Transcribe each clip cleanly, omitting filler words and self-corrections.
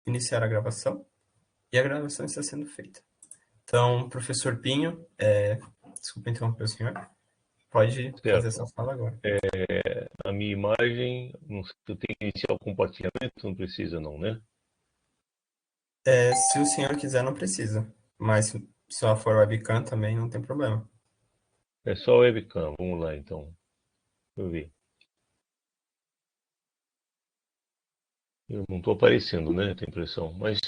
iniciar a gravação. E a gravação está sendo feita. Então, professor Pinho, desculpa interromper o senhor, pode fazer essa fala agora. A minha imagem, não sei se eu tenho que iniciar o compartilhamento, não precisa não, né? Se o senhor quiser, não precisa. Mas se só for webcam também, não tem problema. É só o webcam, vamos lá então. Deixa eu ver. Eu não estou aparecendo, né? Tenho impressão, mas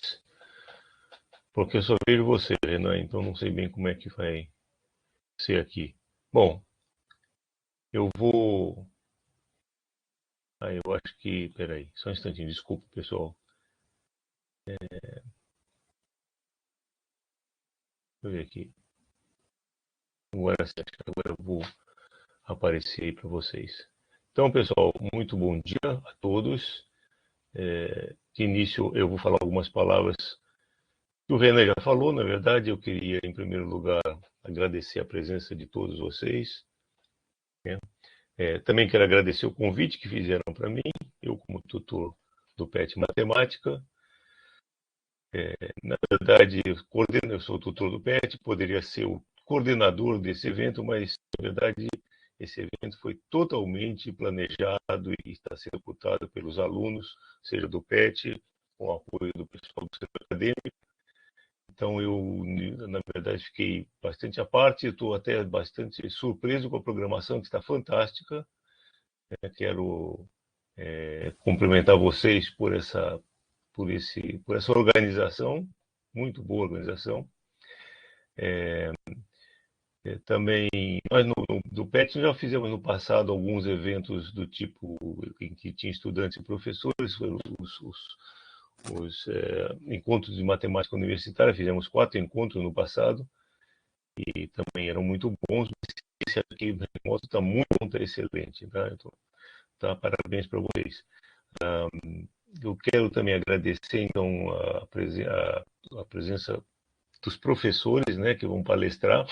porque eu só vejo você, Renan, então não sei bem como é que vai ser aqui. Bom, eu vou. Eu acho que. Peraí, só um instantinho, desculpa, pessoal. Deixa eu ver aqui. Agora eu vou aparecer aí para vocês. Então, pessoal, muito bom dia a todos. De início, eu vou falar algumas palavras que o Renan já falou. Na verdade, eu queria, em primeiro lugar, agradecer a presença de todos vocês. Né? Também quero agradecer o convite que fizeram para mim, eu como tutor do PET Matemática. Na verdade, eu sou tutor do PET, poderia ser o coordenador desse evento, mas, na verdade, esse evento foi totalmente planejado e está sendo executado pelos alunos, seja do PET, com o apoio do pessoal do setor acadêmico. Então, eu, na verdade, fiquei bastante à parte, estou até bastante surpreso com a programação, que está fantástica. Quero cumprimentar vocês por essa organização, muito boa organização. Também, nós do PET já fizemos no passado alguns eventos do tipo em que tinha estudantes e professores, os encontros de matemática universitária, fizemos 4 encontros no passado, e também eram muito bons, mas esse aqui remoto está muito excelente, tá? Então, parabéns para vocês. Eu quero também agradecer, então, a presença dos professores, né, que vão palestrar,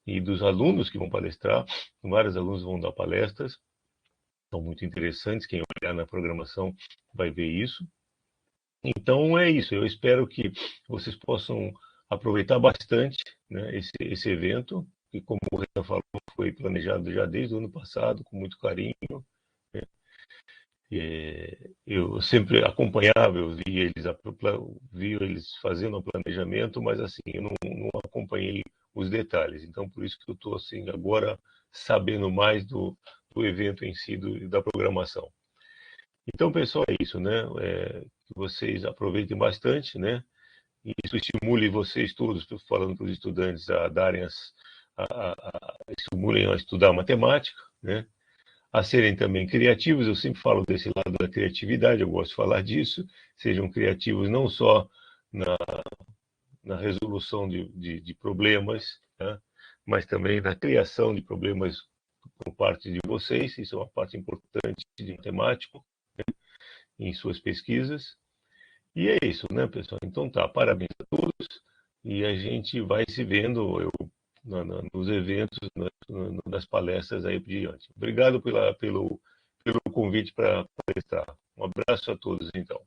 e dos alunos que vão palestrar. Vários alunos vão dar palestras, são muito interessantes. Quem olhar na programação vai ver isso. Então, é isso. Eu espero que vocês possam aproveitar bastante, né, esse evento, que, como o Renan falou, foi planejado já desde o ano passado, com muito carinho. Eu sempre acompanhava, eu vi eles fazendo o planejamento, mas assim, eu não acompanhei os detalhes. Então, por isso que eu estou assim, agora sabendo mais do evento em si, da programação. Então, pessoal, é isso, né? Que vocês aproveitem bastante, né? E isso estimule vocês todos, estou falando para os estudantes, a darem estimulem a estudar matemática, né? A serem também criativos. Eu sempre falo desse lado da criatividade, eu gosto de falar disso. Sejam criativos não só na resolução de problemas, né? Mas também na criação de problemas por parte de vocês. Isso é uma parte importante de matemático, né, em suas pesquisas. E é isso, né, pessoal? Então tá, parabéns a todos e a gente vai se vendo nos eventos, nas palestras aí por diante. Obrigado pelo convite para palestrar. Um abraço a todos, então.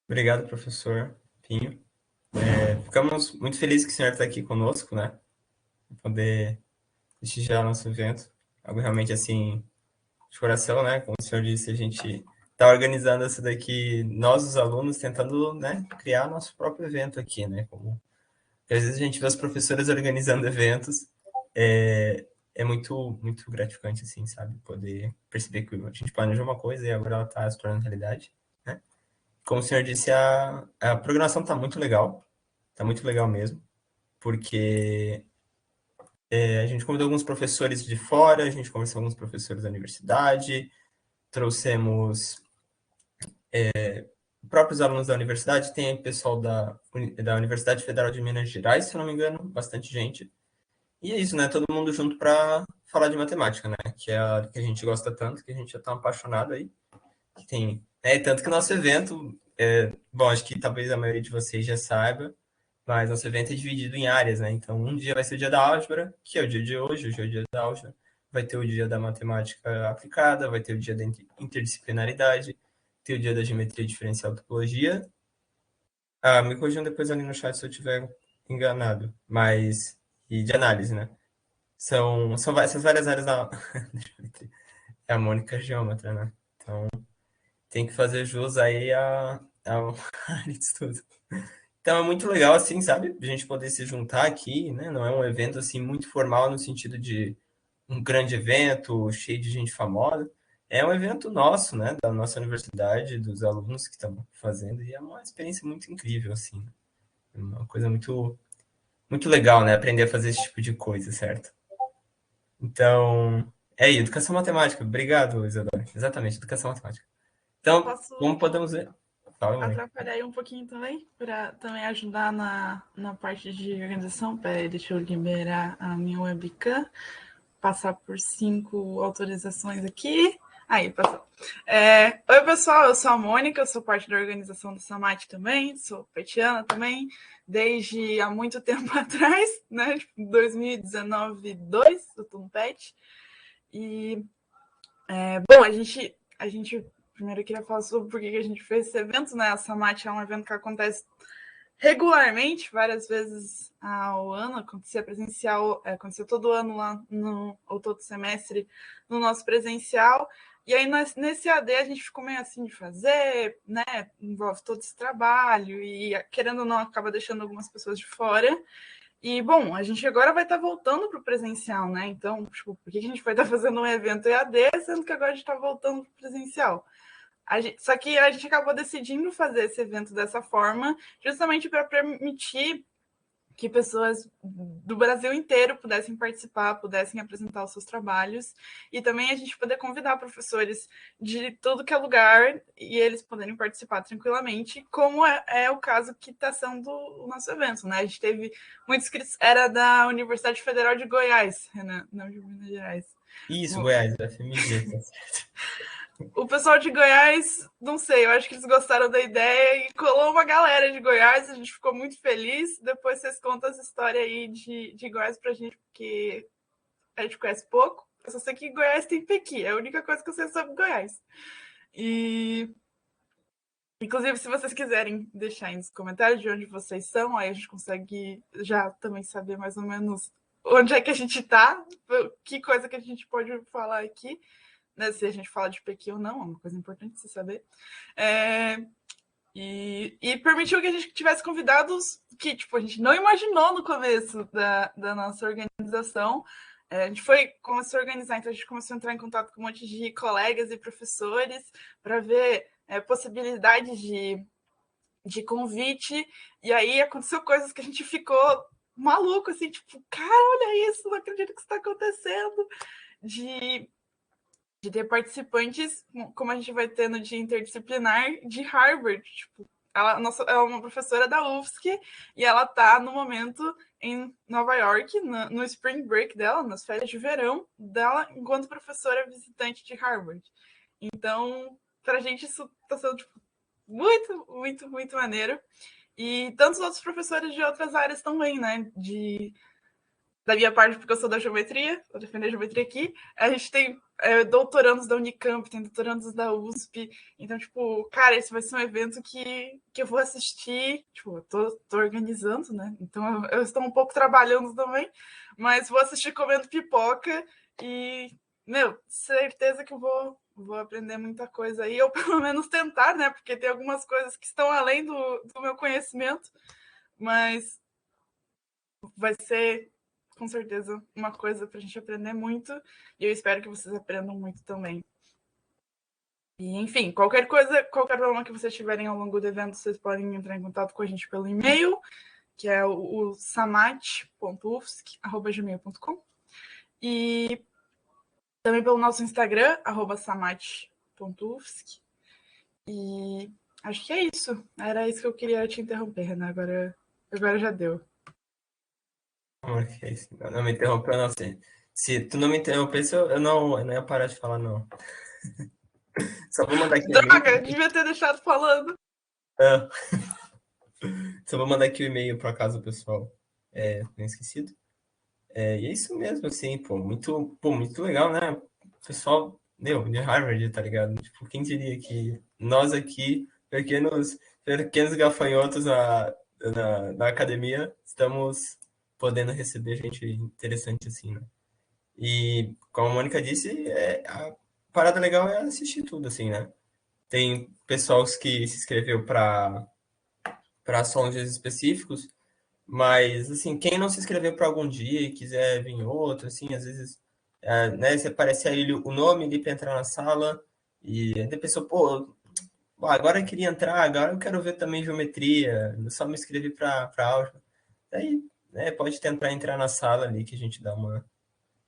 Obrigado, professor Pinho. Ficamos muito felizes que o senhor está aqui conosco, né? Para poder prestigiar nosso evento. Algo realmente, assim, de coração, né? Como o senhor disse, a gente está organizando isso daqui, nós, os alunos, tentando, né, criar nosso próprio evento aqui, né? Porque às vezes a gente vê os professores organizando eventos, é muito, muito gratificante, assim, sabe? Poder perceber que a gente planejou uma coisa e agora ela está se tornando realidade, né? Como o senhor disse, a programação está muito legal mesmo, porque a gente convidou alguns professores de fora, a gente conversou com alguns professores da universidade, trouxemos próprios alunos da universidade, tem pessoal da Universidade Federal de Minas Gerais, se eu não me engano, bastante gente. E é isso, né? Todo mundo junto para falar de matemática, né? Que é a que a gente gosta tanto, que a gente já tá apaixonado aí. Que tem, tanto que o nosso evento, bom, acho que talvez a maioria de vocês já saiba, mas nosso evento é dividido em áreas, né? Então, um dia vai ser o dia da álgebra, que é o dia de hoje é o dia da álgebra. vai ter o dia da matemática aplicada, vai ter o dia da interdisciplinaridade, ter o dia da geometria diferencial topologia. Me corrijam depois ali no chat se eu estiver enganado, mas... E de análise, né? São essas várias áreas da... É a Mônica geômetra, né? Então, tem que fazer jus aí a área de estudo. Então, é muito legal, assim, sabe? A gente poder se juntar aqui, né? Não é um evento, assim, muito formal no sentido de um grande evento cheio de gente famosa. É um evento nosso, né? Da nossa universidade, dos alunos que estão fazendo. E é uma experiência muito incrível, assim. É uma coisa muito, muito legal, né? Aprender a fazer esse tipo de coisa, certo? Então, é aí, educação matemática. Obrigado, Isadora. Exatamente, educação matemática. Então, como Posso podemos ver... Fala, Mônica. atrapalhar aí um pouquinho também, para também ajudar na parte de organização? Peraí, deixa eu liberar a minha webcam, passar por 5 autorizações aqui. Aí, passou. Oi, pessoal, eu sou a Mônica, eu sou parte da organização do Samate também, sou petiana também, desde há muito tempo atrás, né? 2019, 2, eu tô no PET. E, bom, a gente primeiro eu queria falar sobre por que a gente fez esse evento, né? A Samate é um evento que acontece regularmente, várias vezes ao ano, acontecia presencial, acontecia todo ano lá, ou todo semestre, no nosso presencial. E aí, nesse AD, a gente ficou meio assim de fazer, né? Envolve todo esse trabalho e, querendo ou não, acaba deixando algumas pessoas de fora. E, bom, a gente agora vai estar voltando para o presencial, né? Então, tipo, por que a gente vai estar fazendo um evento EAD, sendo que agora a gente está voltando para o presencial? Só que a gente acabou decidindo fazer esse evento dessa forma, justamente para permitir que pessoas do Brasil inteiro pudessem participar, pudessem apresentar os seus trabalhos, e também a gente poder convidar professores de tudo que é lugar e eles poderem participar tranquilamente, como é o caso que está sendo o nosso evento, né? A gente teve muitos inscritos, era da Universidade Federal de Goiás, Renan, não de Minas Gerais. Isso, Goiás, da FMG, tá certo. O pessoal de Goiás, não sei, eu acho que eles gostaram da ideia e colou uma galera de Goiás, a gente ficou muito feliz. Depois vocês contam essa história aí de Goiás pra gente, porque a gente conhece pouco. Eu só sei que Goiás tem Pequi, é a única coisa que eu sei sobre Goiás. E, inclusive, se vocês quiserem deixar aí nos comentários de onde vocês são, aí a gente consegue já também saber mais ou menos onde é que a gente tá, que coisa que a gente pode falar aqui. Né, se a gente fala de Pequi ou não, é uma coisa importante se saber. E permitiu que a gente tivesse convidados que tipo, a gente não imaginou no começo da nossa organização. A gente começou a organizar, então a gente começou a entrar em contato com um monte de colegas e professores para ver possibilidades de convite. E aí aconteceu coisas que a gente ficou maluco, assim, tipo, cara, olha isso, não acredito que isso está acontecendo. De ter participantes, como a gente vai ter no dia interdisciplinar, de Harvard. Tipo, ela é uma professora da UFSC e ela está, no momento, em Nova York, no Spring Break dela, nas férias de verão dela, enquanto professora visitante de Harvard. Então, para a gente, isso está sendo tipo, muito, muito, muito maneiro. E tantos outros professores de outras áreas também, né? Da minha parte, porque eu sou da geometria, vou defender a geometria aqui. A gente tem doutorandos da Unicamp, tem doutorandos da USP. Então, tipo, cara, esse vai ser um evento que eu vou assistir. Tipo, eu tô organizando, né? Então, eu estou um pouco trabalhando também, mas vou assistir comendo pipoca e, meu, certeza que eu vou aprender muita coisa aí, ou pelo menos tentar, né? Porque tem algumas coisas que estão além do meu conhecimento, mas vai ser com certeza uma coisa para a gente aprender muito e eu espero que vocês aprendam muito também. E, enfim, qualquer coisa, qualquer problema que vocês tiverem ao longo do evento, vocês podem entrar em contato com a gente pelo e-mail, que é o samate.ufsc@gmail.com, e também pelo nosso Instagram, @samate.ufsc. E acho que é isso. Era isso que eu queria te interromper, Renan. Agora já deu. Ok, não me interrompeu, não sei. Se tu não me interrompesse, eu não ia parar de falar, não. Só vou mandar aqui o e-mail. Droga, devia ter deixado falando. Só vou mandar aqui o e-mail, por acaso o pessoal tenha esquecido. E é isso mesmo, assim, pô, muito legal, né? O pessoal, de Harvard, tá ligado? Tipo, quem diria que nós aqui, pequenos gafanhotos na academia, estamos podendo receber gente interessante assim, né? E, como a Mônica disse, a parada legal é assistir tudo, assim, né? Tem pessoal que se inscreveu para sons específicos, mas, assim, quem não se inscreveu para algum dia e quiser vir outro, assim, às vezes, né, você aparece aí o nome ali para entrar na sala e aí a pessoa, pô, agora eu queria entrar, agora eu quero ver também geometria, eu só me inscrevi para álgebra. Aí, né, pode tentar entrar na sala ali que a gente dá uma.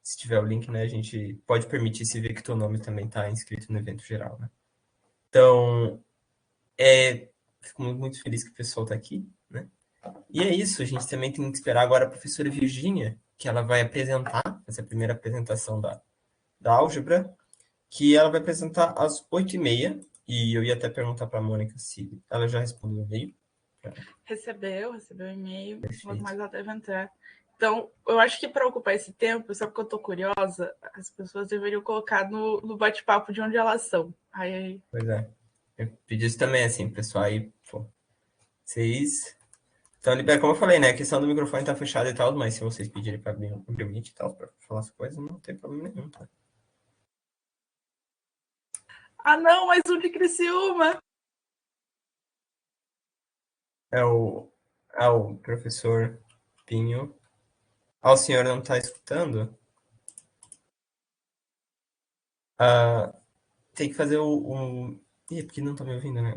Se tiver o link, né, a gente pode permitir se ver que teu nome também está inscrito no evento geral, né? Então, fico muito feliz que o pessoal está aqui, né? E é isso, a gente também tem que esperar agora a professora Virgínia, que ela vai apresentar, essa é a primeira apresentação da álgebra, que ela vai apresentar às 8h30, e eu ia até perguntar para a Mônica se ela já respondeu o e-mail. Recebeu o e-mail, logo Perfeito. mais ela deve entrar. Então, eu acho que para ocupar esse tempo, só porque eu tô curiosa, as pessoas deveriam colocar no bate-papo de onde elas são. Aí, Pois é. Eu pedi isso também, assim, pessoal, aí, pô, vocês. Então, libera, como eu falei, né? A questão do microfone tá fechada e tal, mas se vocês pedirem para abrir o Meet e tal, para falar as coisas, não tem problema nenhum, tá? ah, não, mais um de Criciúma! É o professor Pinho. Ah, o senhor não está escutando? Ah, tem que fazer o. Ih, porque não tá me ouvindo, né?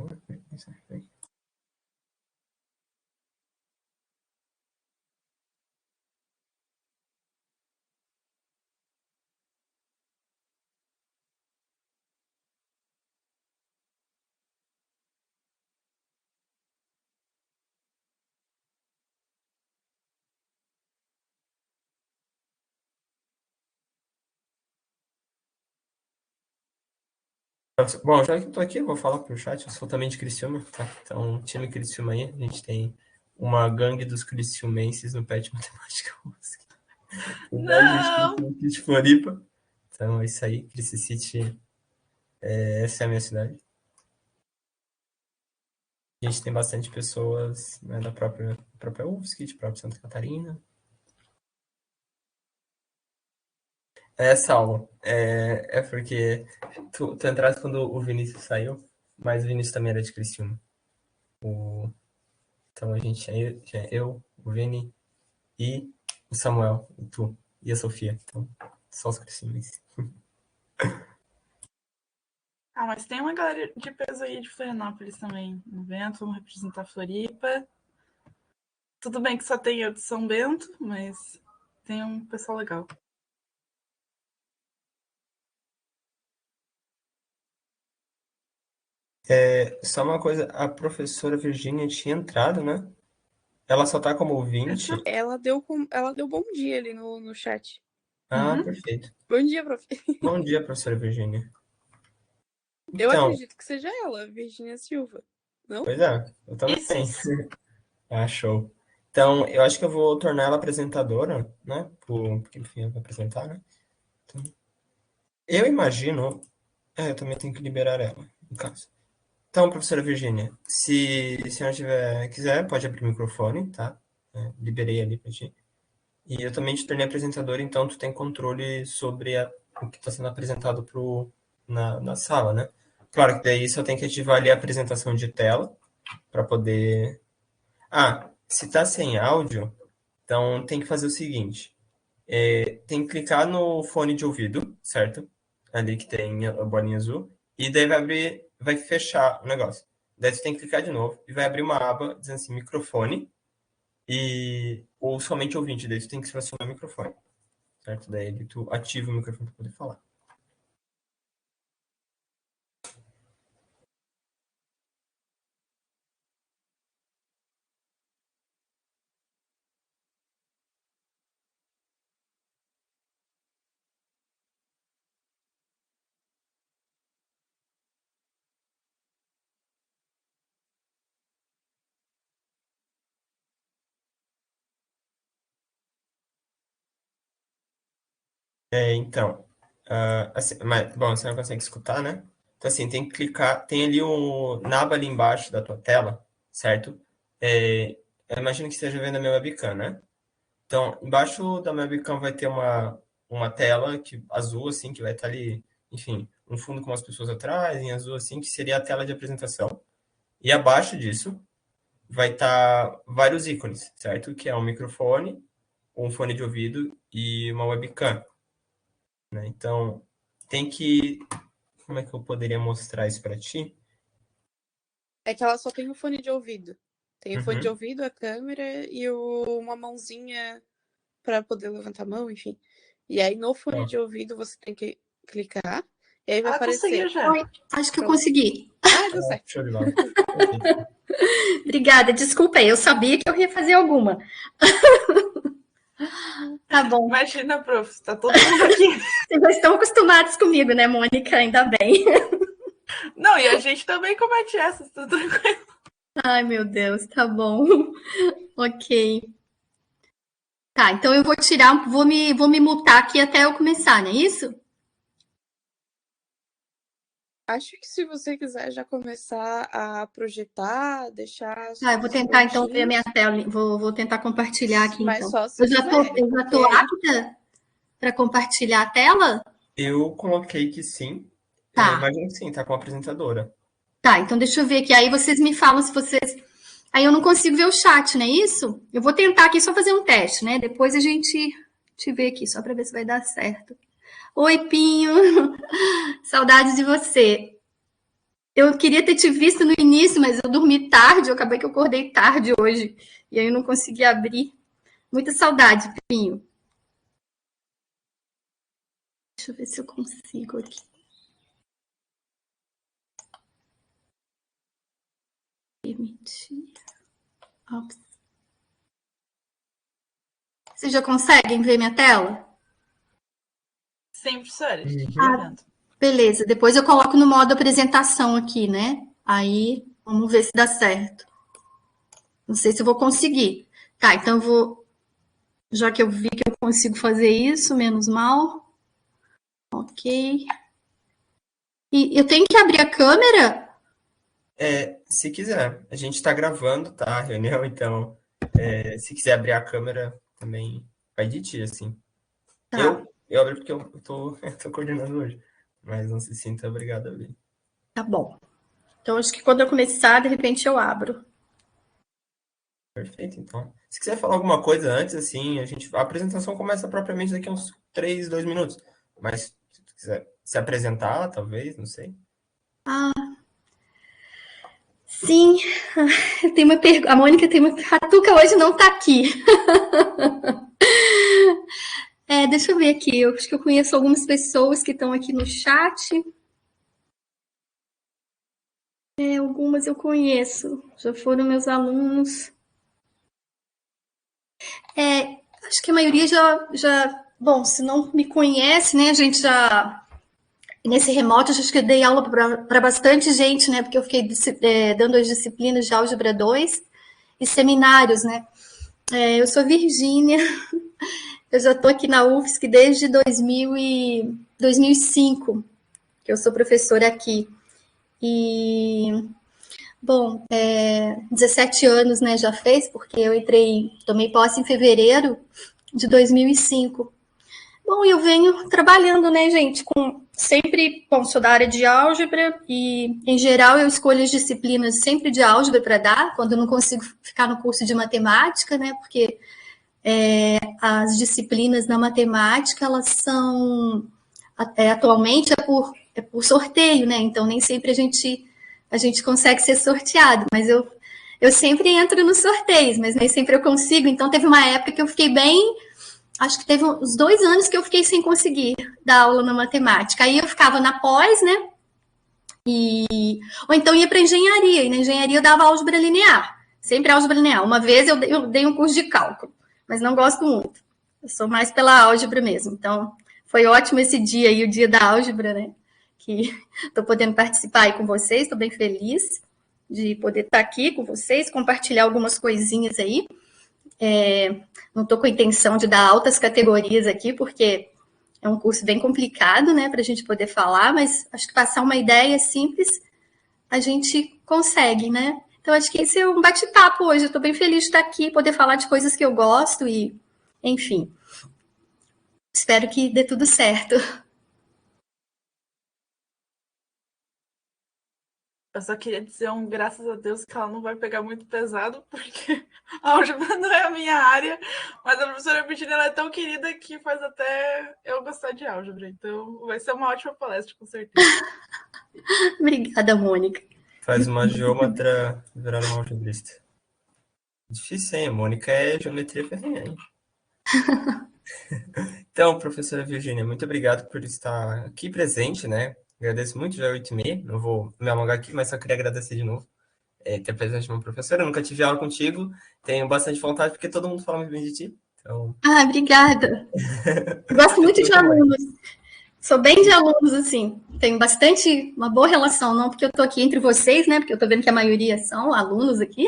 Bom, já que eu tô aqui, eu vou falar pro chat. Eu sou também de Criciúma, tá? Então, time Criciúma aí. A gente tem uma gangue dos criciumenses no PET Matemática UFSC. Tem mais gente Não! que de Floripa. Então, é isso aí. Crici City, essa é a minha cidade. A gente tem bastante pessoas, né, da própria UFSC, de própria Santa Catarina. Salvo. Porque tu entraste quando o Vinícius saiu, mas o Vinícius também era de Criciúma. O, então a gente é eu, o Vini e o Samuel, e tu e a Sofia. Então, só os Criciúmenses. Ah, mas tem uma galera de peso aí de Florianópolis também no evento, vamos representar Floripa. Tudo bem que só tem eu de São Bento, mas tem um pessoal legal. Só uma coisa, a professora Virgínia tinha entrado, né? Ela só tá como ouvinte. Ela deu bom dia ali no chat. Ah, perfeito. Bom dia, prof. Bom dia, professora Virgínia. Eu Então, acredito que seja ela, Virginia Silva. Não? pois é, eu também. Isso. Ah, show. Então, eu acho que eu vou tornar ela apresentadora, né? Porque, enfim, ela vai apresentar, né? Então, eu imagino. Eu também tenho que liberar ela, no caso. Então, professora Virgínia, se a senhora quiser, pode abrir o microfone, tá? Liberei ali pra ti. E eu também te tornei apresentador, então tu tem controle sobre o que está sendo apresentado na sala, né? Claro que daí só tem que ativar ali a apresentação de tela para poder. Ah, se tá sem áudio, então tem que fazer o seguinte: tem que clicar no fone de ouvido, certo? Ali que tem a bolinha azul, e daí vai abrir, vai fechar o negócio. Daí você tem que clicar de novo e vai abrir uma aba dizendo assim, microfone, ou somente ouvinte, daí você tem que selecionar o microfone, certo? Daí tu ativa o microfone para poder falar. Então, assim, bom, você não consegue escutar, né? Então, assim, tem que clicar, tem ali na aba ali embaixo da tua tela, certo? Eu imagino que esteja vendo a minha webcam, né? Então, embaixo da minha webcam vai ter uma tela azul, assim, que vai estar ali, enfim, um fundo com as pessoas atrás, em azul, assim, que seria a tela de apresentação. E abaixo disso vai estar vários ícones, certo? Que é um microfone, um fone de ouvido e uma webcam, né? Então, tem que... Como é que eu poderia mostrar isso para ti? É que ela só tem o fone de ouvido. Tem o fone de Uhum. ouvido, a câmera e uma mãozinha para poder levantar a mão, enfim. E aí no fone Ó, de ouvido você tem que clicar e aí vai Conseguiu aparecer. já. Oi, acho que eu Pronto. consegui. Deu certo. show de bola. Perfeito. Obrigada, desculpa aí, eu sabia que eu ia fazer alguma. Tá bom. Imagina, prof, tá todo mundo aqui. Vocês já estão acostumados comigo, né, Mônica? Ainda bem. Não, e a gente também comete essas, tudo tranquilo. Ai, meu Deus, tá bom. Ok. Tá, então eu vou tirar, vou me mutar aqui até eu começar, não é isso? Acho que se você quiser já começar a projetar, deixar as Tá, eu vou coisas tentar então ver a minha prontinhas, tela, vou tentar compartilhar aqui mas então. só se Eu já tô, quiser, eu já porque tô aí apta para compartilhar a tela? Eu coloquei que sim. Tá, Imagino que sim, tá com a apresentadora. tá, então deixa eu ver aqui. Aí vocês me falam se vocês. Aí eu não consigo ver o chat, não é isso? Eu vou tentar aqui só fazer um teste, né? Depois a gente te vê aqui, só para ver se vai dar certo. Oi, Pinho! Saudades de você. Eu queria ter te visto no início, mas eu dormi tarde, eu acabei que eu acordei tarde hoje. E aí eu não consegui abrir. Muita saudade, Pinho. Deixa eu ver se eu consigo aqui. Permitir. Ops. Vocês já conseguem ver minha tela? Sim, professora, a gente Uhum. tá vendo. Beleza, depois eu coloco no modo apresentação aqui, né? Aí, vamos ver se dá certo. Não sei se eu vou conseguir. Tá, então eu vou. Já que eu vi que eu consigo fazer isso, menos mal. Ok. E eu tenho que abrir a câmera? Se quiser, a gente está gravando, tá? A reunião, então, se quiser abrir a câmera, também vai de ti, assim. Tá, Eu abri porque eu tô, eu tô coordenando hoje, mas não se sinta obrigado a abrir. tá bom. Então acho que quando eu começar, de repente eu abro. Perfeito, então. Se quiser falar alguma coisa antes, assim, a apresentação começa propriamente daqui a uns 3, 2 minutos. Mas se tu quiser se apresentar, talvez, não sei. Sim, tem uma pergunta. A Mônica tem uma. A Tuca hoje não tá aqui. Deixa eu ver aqui. Eu acho que eu conheço algumas pessoas que estão aqui no chat. Algumas eu conheço. Já foram meus alunos. Acho que a maioria já. Bom, se não me conhece, né? A gente já. Nesse remoto, acho que eu dei aula para bastante gente, né? Porque eu fiquei dando as disciplinas de Álgebra 2 e seminários, né? Eu sou Virgínia, eu já estou aqui na UFSC desde 2005, que eu sou professora aqui. E, bom, 17 anos, né, já fez, porque eu tomei posse em fevereiro de 2005. Bom, eu venho trabalhando, né, gente, bom, sou da área de álgebra e, em geral, eu escolho as disciplinas sempre de álgebra para dar, quando eu não consigo ficar no curso de matemática, né, porque as disciplinas na matemática, elas são, atualmente, por sorteio, né, então nem sempre a gente consegue ser sorteado, mas eu sempre entro nos sorteios, mas nem sempre eu consigo, então teve uma época que eu fiquei acho que teve uns 2 anos que eu fiquei sem conseguir dar aula na matemática. Aí eu ficava na pós, né? Ou então ia para engenharia. E na engenharia eu dava álgebra linear. Sempre álgebra linear. Uma vez eu dei um curso de cálculo, mas não gosto muito. Eu sou mais pela álgebra mesmo. Então, foi ótimo esse dia aí, o dia da álgebra, né? Que estou podendo participar aí com vocês. Estou bem feliz de poder estar aqui com vocês, compartilhar algumas coisinhas aí. Não estou com a intenção de dar altas categorias aqui, porque É um curso bem complicado, né, para a gente poder falar, mas acho que passar uma ideia simples a gente consegue, né? Então, acho que esse é um bate-papo hoje. Eu estou bem feliz de estar aqui, poder falar de coisas que eu gosto e, enfim, espero que dê tudo certo. Eu só queria dizer graças a Deus que ela não vai pegar muito pesado, porque a álgebra não é a minha área, mas a professora Virginia ela é tão querida que faz até eu gostar de álgebra. Então vai ser uma ótima palestra, com certeza. Obrigada, Mônica. Faz uma geômetra virar uma algebrista. Difícil, hein? A Mônica é geometria ferrenha, hein? Então, professora Virginia, muito obrigado por estar aqui presente, né? Agradeço muito, já é 8h30, não vou me alongar aqui, mas só queria agradecer de novo ter presente de uma professora. Eu nunca tive aula contigo, tenho bastante vontade, porque todo mundo fala muito bem de ti. Então... Obrigada. Gosto muito de alunos. Sou bem de alunos, assim. Tenho uma boa relação, não porque eu estou aqui entre vocês, né? Porque eu estou vendo que a maioria são alunos aqui.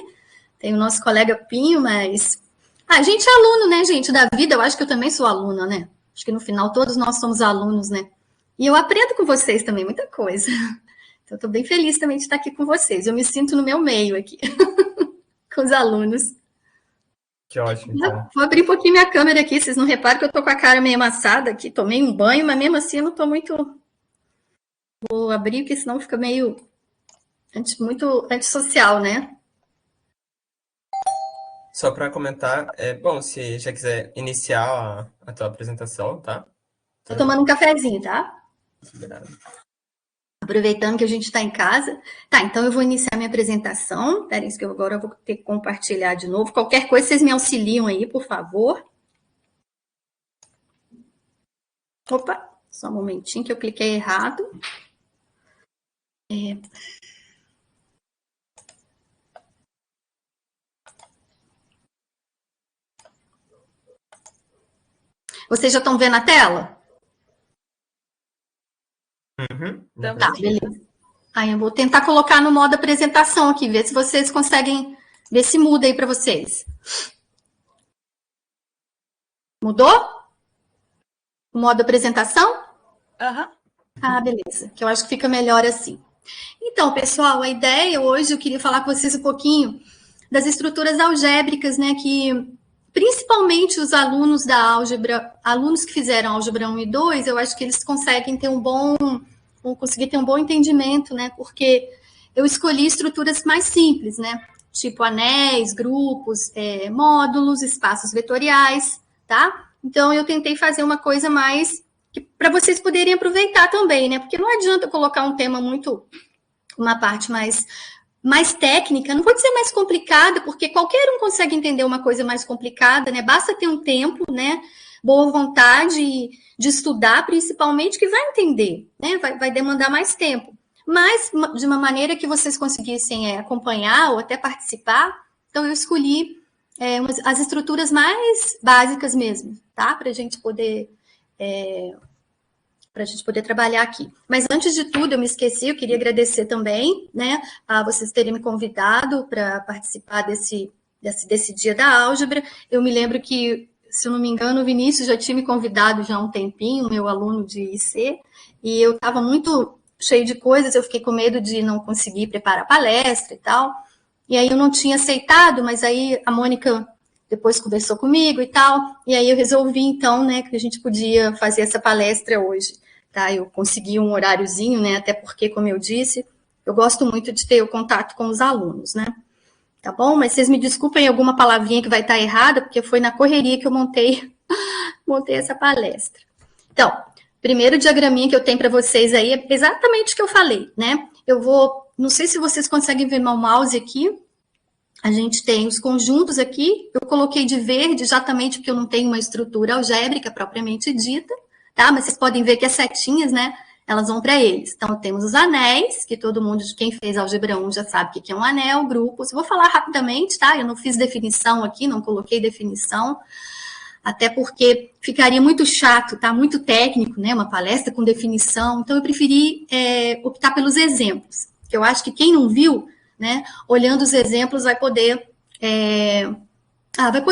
Tem o nosso colega Pinho, mas... a gente é aluno, né, gente? Da vida, eu acho que eu também sou aluna, né? Acho que no final todos nós somos alunos, né? E eu aprendo com vocês também muita coisa. Então, eu estou bem feliz também de estar aqui com vocês. Eu me sinto no meu meio aqui, com os alunos. Que ótimo, então. Vou abrir um pouquinho minha câmera aqui, vocês não reparam que eu estou com a cara meio amassada aqui, tomei um banho, mas mesmo assim eu não estou muito... Vou abrir, porque senão fica muito antissocial, né? Só para comentar, bom, se já quiser iniciar a tua apresentação, tá? Estou tomando um cafezinho, tá? Obrigado. Aproveitando que a gente está em casa. Tá, então eu vou iniciar minha apresentação. Espera que agora eu vou ter que compartilhar de novo. Qualquer coisa, vocês me auxiliam aí, por favor. Opa, só um momentinho que eu cliquei errado. Vocês já estão vendo a tela? Uhum. Tá, beleza. Aí eu vou tentar colocar no modo apresentação aqui, ver se vocês conseguem, ver se muda aí para vocês. Mudou? O modo apresentação? Uhum. Beleza, que eu acho que fica melhor assim. Então, pessoal, a ideia hoje, eu queria falar com vocês um pouquinho das estruturas algébricas, né, que principalmente os alunos da álgebra, alunos que fizeram álgebra 1 e 2, eu acho que eles conseguem ter vão conseguir ter um bom entendimento, né, porque eu escolhi estruturas mais simples, né, tipo anéis, grupos, módulos, espaços vetoriais, tá? Então, eu tentei fazer uma coisa mais para vocês poderem aproveitar também, né, porque não adianta colocar um tema uma parte mais técnica, não vou dizer mais complicada, porque qualquer um consegue entender uma coisa mais complicada, né? Basta ter um tempo, né? Boa vontade de estudar, principalmente, que vai entender, né? Vai demandar mais tempo. Mas de uma maneira que vocês conseguissem acompanhar ou até participar, então eu escolhi as estruturas mais básicas mesmo, tá? Para a gente poder trabalhar aqui. Mas antes de tudo, eu me esqueci, eu queria agradecer também, né, a vocês terem me convidado para participar desse dia da álgebra. Eu me lembro que, se eu não me engano, o Vinícius já tinha me convidado já há um tempinho, meu aluno de IC, e eu estava muito cheio de coisas, eu fiquei com medo de não conseguir preparar a palestra e tal, e aí eu não tinha aceitado, mas aí a Mônica depois conversou comigo e tal, e aí eu resolvi, então, né, que a gente podia fazer essa palestra hoje. Tá, eu consegui um horáriozinho, né? Até porque, como eu disse, eu gosto muito de ter o contato com os alunos, né? Tá bom? Mas vocês me desculpem alguma palavrinha que vai estar errada, porque foi na correria que eu montei essa palestra. Então, primeiro diagraminha que eu tenho para vocês aí é exatamente o que eu falei, né? Não sei se vocês conseguem ver meu mouse aqui. A gente tem os conjuntos aqui. Eu coloquei de verde exatamente porque eu não tenho uma estrutura algébrica propriamente dita. Tá? Mas vocês podem ver que as setinhas, né, elas vão para eles. Então, temos os anéis, que todo mundo, quem fez álgebra 1 já sabe o que é um anel, grupos. Vou falar rapidamente, tá? Eu não fiz definição aqui, não coloquei definição, até porque ficaria muito chato, tá? Muito técnico, né? Uma palestra com definição. Então, eu preferi optar pelos exemplos, que eu acho que quem não viu, né, olhando os exemplos, vai poder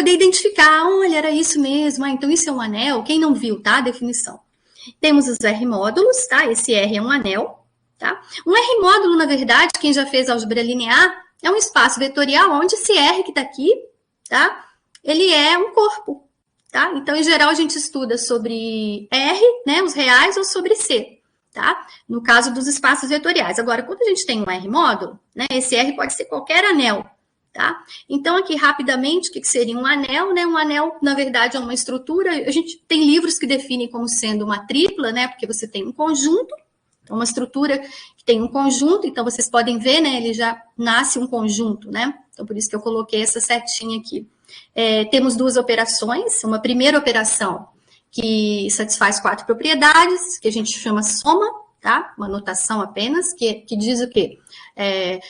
identificar, olha, era isso mesmo, então isso é um anel, quem não viu, tá, a definição. Temos os R-módulos, tá? Esse R é um anel, tá? Um R-módulo, na verdade, quem já fez álgebra linear, é um espaço vetorial onde esse R que está aqui, tá? Ele é um corpo, tá? Então, em geral, a gente estuda sobre R, né, os reais, ou sobre C, tá? No caso dos espaços vetoriais. Agora, quando a gente tem um R-módulo, né, esse R pode ser qualquer anel, tá? Então, aqui, rapidamente, o que seria um anel, né? Um anel, na verdade, é uma estrutura, a gente tem livros que definem como sendo uma tripla, né? Porque você tem um conjunto, uma estrutura que tem um conjunto, então vocês podem ver, né? Ele já nasce um conjunto, né? Então, por isso que eu coloquei essa setinha aqui. Temos duas operações, uma primeira operação que satisfaz 4 propriedades, que a gente chama soma, tá? Uma notação apenas, que diz o quê? É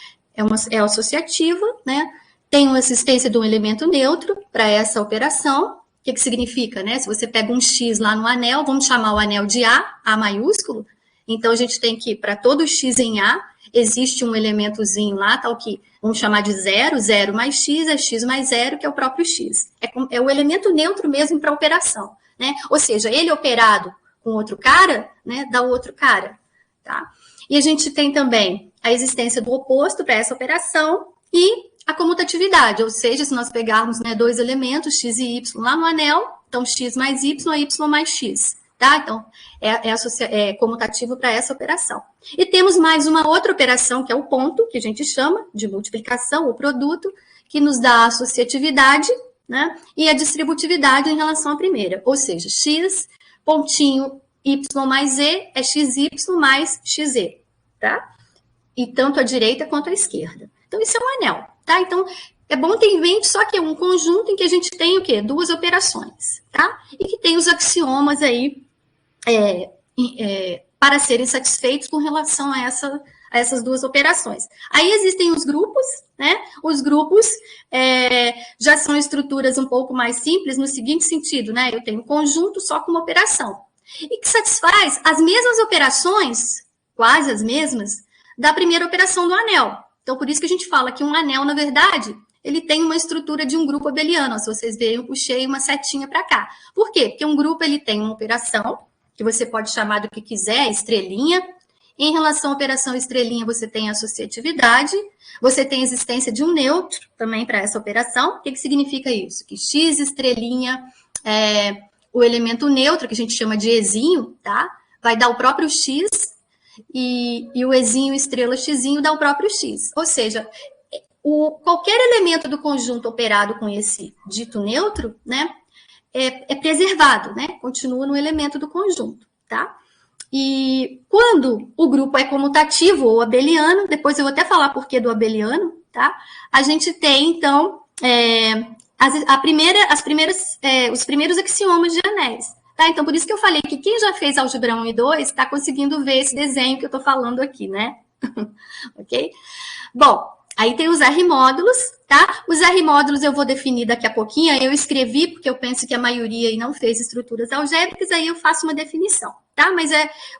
associativa, né? Tem uma existência de um elemento neutro para essa operação. O que significa, né? Se você pega um X lá no anel, vamos chamar o anel de A maiúsculo. Então, a gente tem que, para todo X em A, existe um elementozinho lá, tal que vamos chamar de 0, 0 mais X é X mais 0, que é o próprio X. É o elemento neutro mesmo para a operação, né? Ou seja, ele operado com outro cara, né, dá outro cara, tá? E a gente tem também a existência do oposto para essa operação e a comutatividade, ou seja, se nós pegarmos, né, dois elementos, x e y lá no anel, então x mais y é y mais x, tá? Então, é comutativo para essa operação. E temos mais uma outra operação, que é o ponto, que a gente chama de multiplicação, ou produto, que nos dá a associatividade, né, e a distributividade em relação à primeira, ou seja, x, pontinho, y mais z é xy mais xe, tá? E tanto à direita quanto à esquerda. Então, isso é um anel, tá? Então, é bom ter em mente só que é um conjunto em que a gente tem o quê? Duas operações, tá? E que tem os axiomas aí para serem satisfeitos com relação a essas duas operações. Aí existem os grupos, né? Os grupos já são estruturas um pouco mais simples no seguinte sentido, né? Eu tenho um conjunto só com uma operação. E que satisfaz as mesmas operações, quase as mesmas, da primeira operação do anel. Então, por isso que a gente fala que um anel, na verdade, ele tem uma estrutura de um grupo abeliano. Se vocês verem, eu puxei uma setinha para cá. Por quê? Porque um grupo ele tem uma operação, que você pode chamar do que quiser, estrelinha. Em relação à operação estrelinha, você tem associatividade, você tem a existência de um neutro também para essa operação. O que significa isso? Que x estrelinha o elemento neutro, que a gente chama de ezinho, tá? Vai dar o próprio x, e o ezinho estrela xzinho dá o próprio x. Ou seja, qualquer elemento do conjunto operado com esse dito neutro, né, é preservado, né? Continua no elemento do conjunto, tá? E quando o grupo é comutativo ou abeliano, depois eu vou até falar por que do abeliano, tá? A gente tem, então, os primeiros axiomas de anéis. Tá? Então, por isso que eu falei que quem já fez álgebra 1 e 2 está conseguindo ver esse desenho que eu estou falando aqui, né? Ok? Bom, aí tem os R-módulos, tá? Os R-módulos eu vou definir daqui a pouquinho, aí eu escrevi, porque eu penso que a maioria aí não fez estruturas algébricas, aí eu faço uma definição, tá? Mas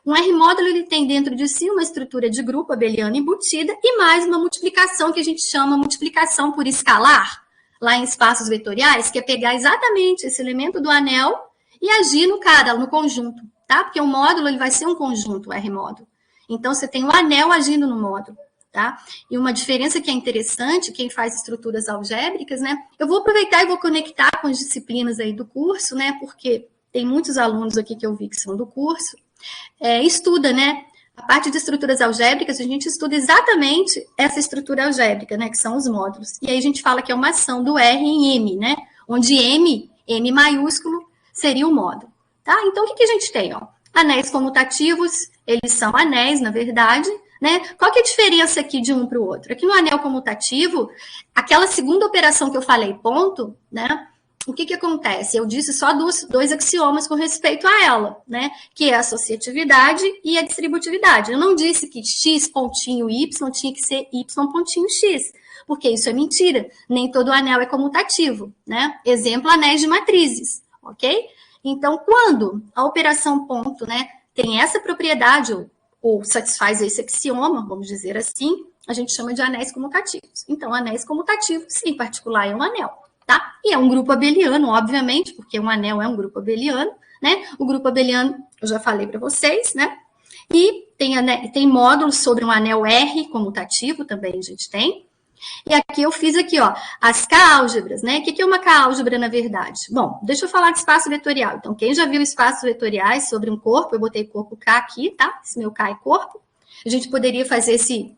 um R-módulo, ele tem dentro de si uma estrutura de grupo abeliano embutida e mais uma multiplicação que a gente chama multiplicação por escalar, lá em espaços vetoriais, que é pegar exatamente esse elemento do anel e agir no conjunto, tá? Porque o módulo, ele vai ser um conjunto, o R-módulo. Então, você tem o anel agindo no módulo, tá? E uma diferença que é interessante, quem faz estruturas algébricas, né? Eu vou aproveitar e vou conectar com as disciplinas aí do curso, né? Porque tem muitos alunos aqui que eu vi que são do curso. Estuda, né? A parte de estruturas algébricas, a gente estuda exatamente essa estrutura algébrica, né? Que são os módulos. E aí a gente fala que é uma ação do R em M, né? Onde M maiúsculo, seria o módulo, tá? Então, o que a gente tem, ó? Anéis comutativos, eles são anéis, na verdade, né? Qual que é a diferença aqui de um para o outro? Aqui no anel comutativo, aquela segunda operação que eu falei, ponto, né? O que acontece? Eu disse só dois axiomas com respeito a ela, né? Que é a associatividade e a distributividade. Eu não disse que x pontinho y tinha que ser y pontinho x, porque isso é mentira. Nem todo anel é comutativo, né? Exemplo, anéis de matrizes. Ok? Então, quando a operação ponto, né, tem essa propriedade ou satisfaz esse axioma, vamos dizer assim, a gente chama de anéis comutativos. Então, anéis comutativos, em particular, é um anel, tá? E é um grupo abeliano, obviamente, porque um anel é um grupo abeliano, né? O grupo abeliano eu já falei para vocês, né? E tem módulos sobre um anel R comutativo também a gente tem. E aqui eu fiz aqui, ó, as K-álgebras, né? O que é uma K-álgebra, na verdade? Bom, deixa eu falar de espaço vetorial. Então, quem já viu espaços vetoriais sobre um corpo, eu botei corpo K aqui, tá? Esse meu K é corpo. A gente poderia fazer esse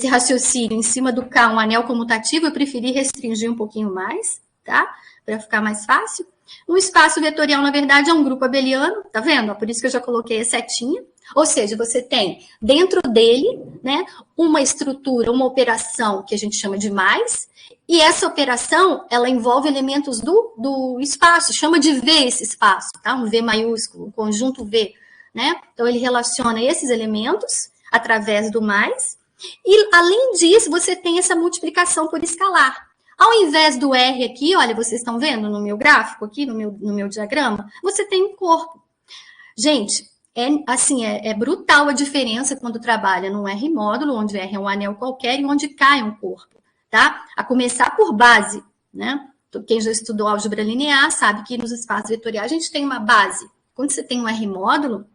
raciocínio em cima do K, um anel comutativo, eu preferi restringir um pouquinho mais, tá? Para ficar mais fácil. Um espaço vetorial, na verdade, é um grupo abeliano, tá vendo? Por isso que eu já coloquei a setinha. Ou seja, você tem dentro dele, né, uma estrutura, uma operação que a gente chama de mais, e essa operação, ela envolve elementos do espaço, chama de V esse espaço, tá? Um V maiúsculo, um conjunto V, né? Então, ele relaciona esses elementos através do mais, e além disso, você tem essa multiplicação por escalar. Ao invés do R aqui, olha, vocês estão vendo no meu gráfico aqui, no meu diagrama, você tem um corpo. Gente, é brutal a diferença quando trabalha num R módulo, onde R é um anel qualquer e onde K é um corpo, tá? A começar por base, né? Quem já estudou álgebra linear sabe que nos espaços vetoriais a gente tem uma base. Quando você tem um R módulo,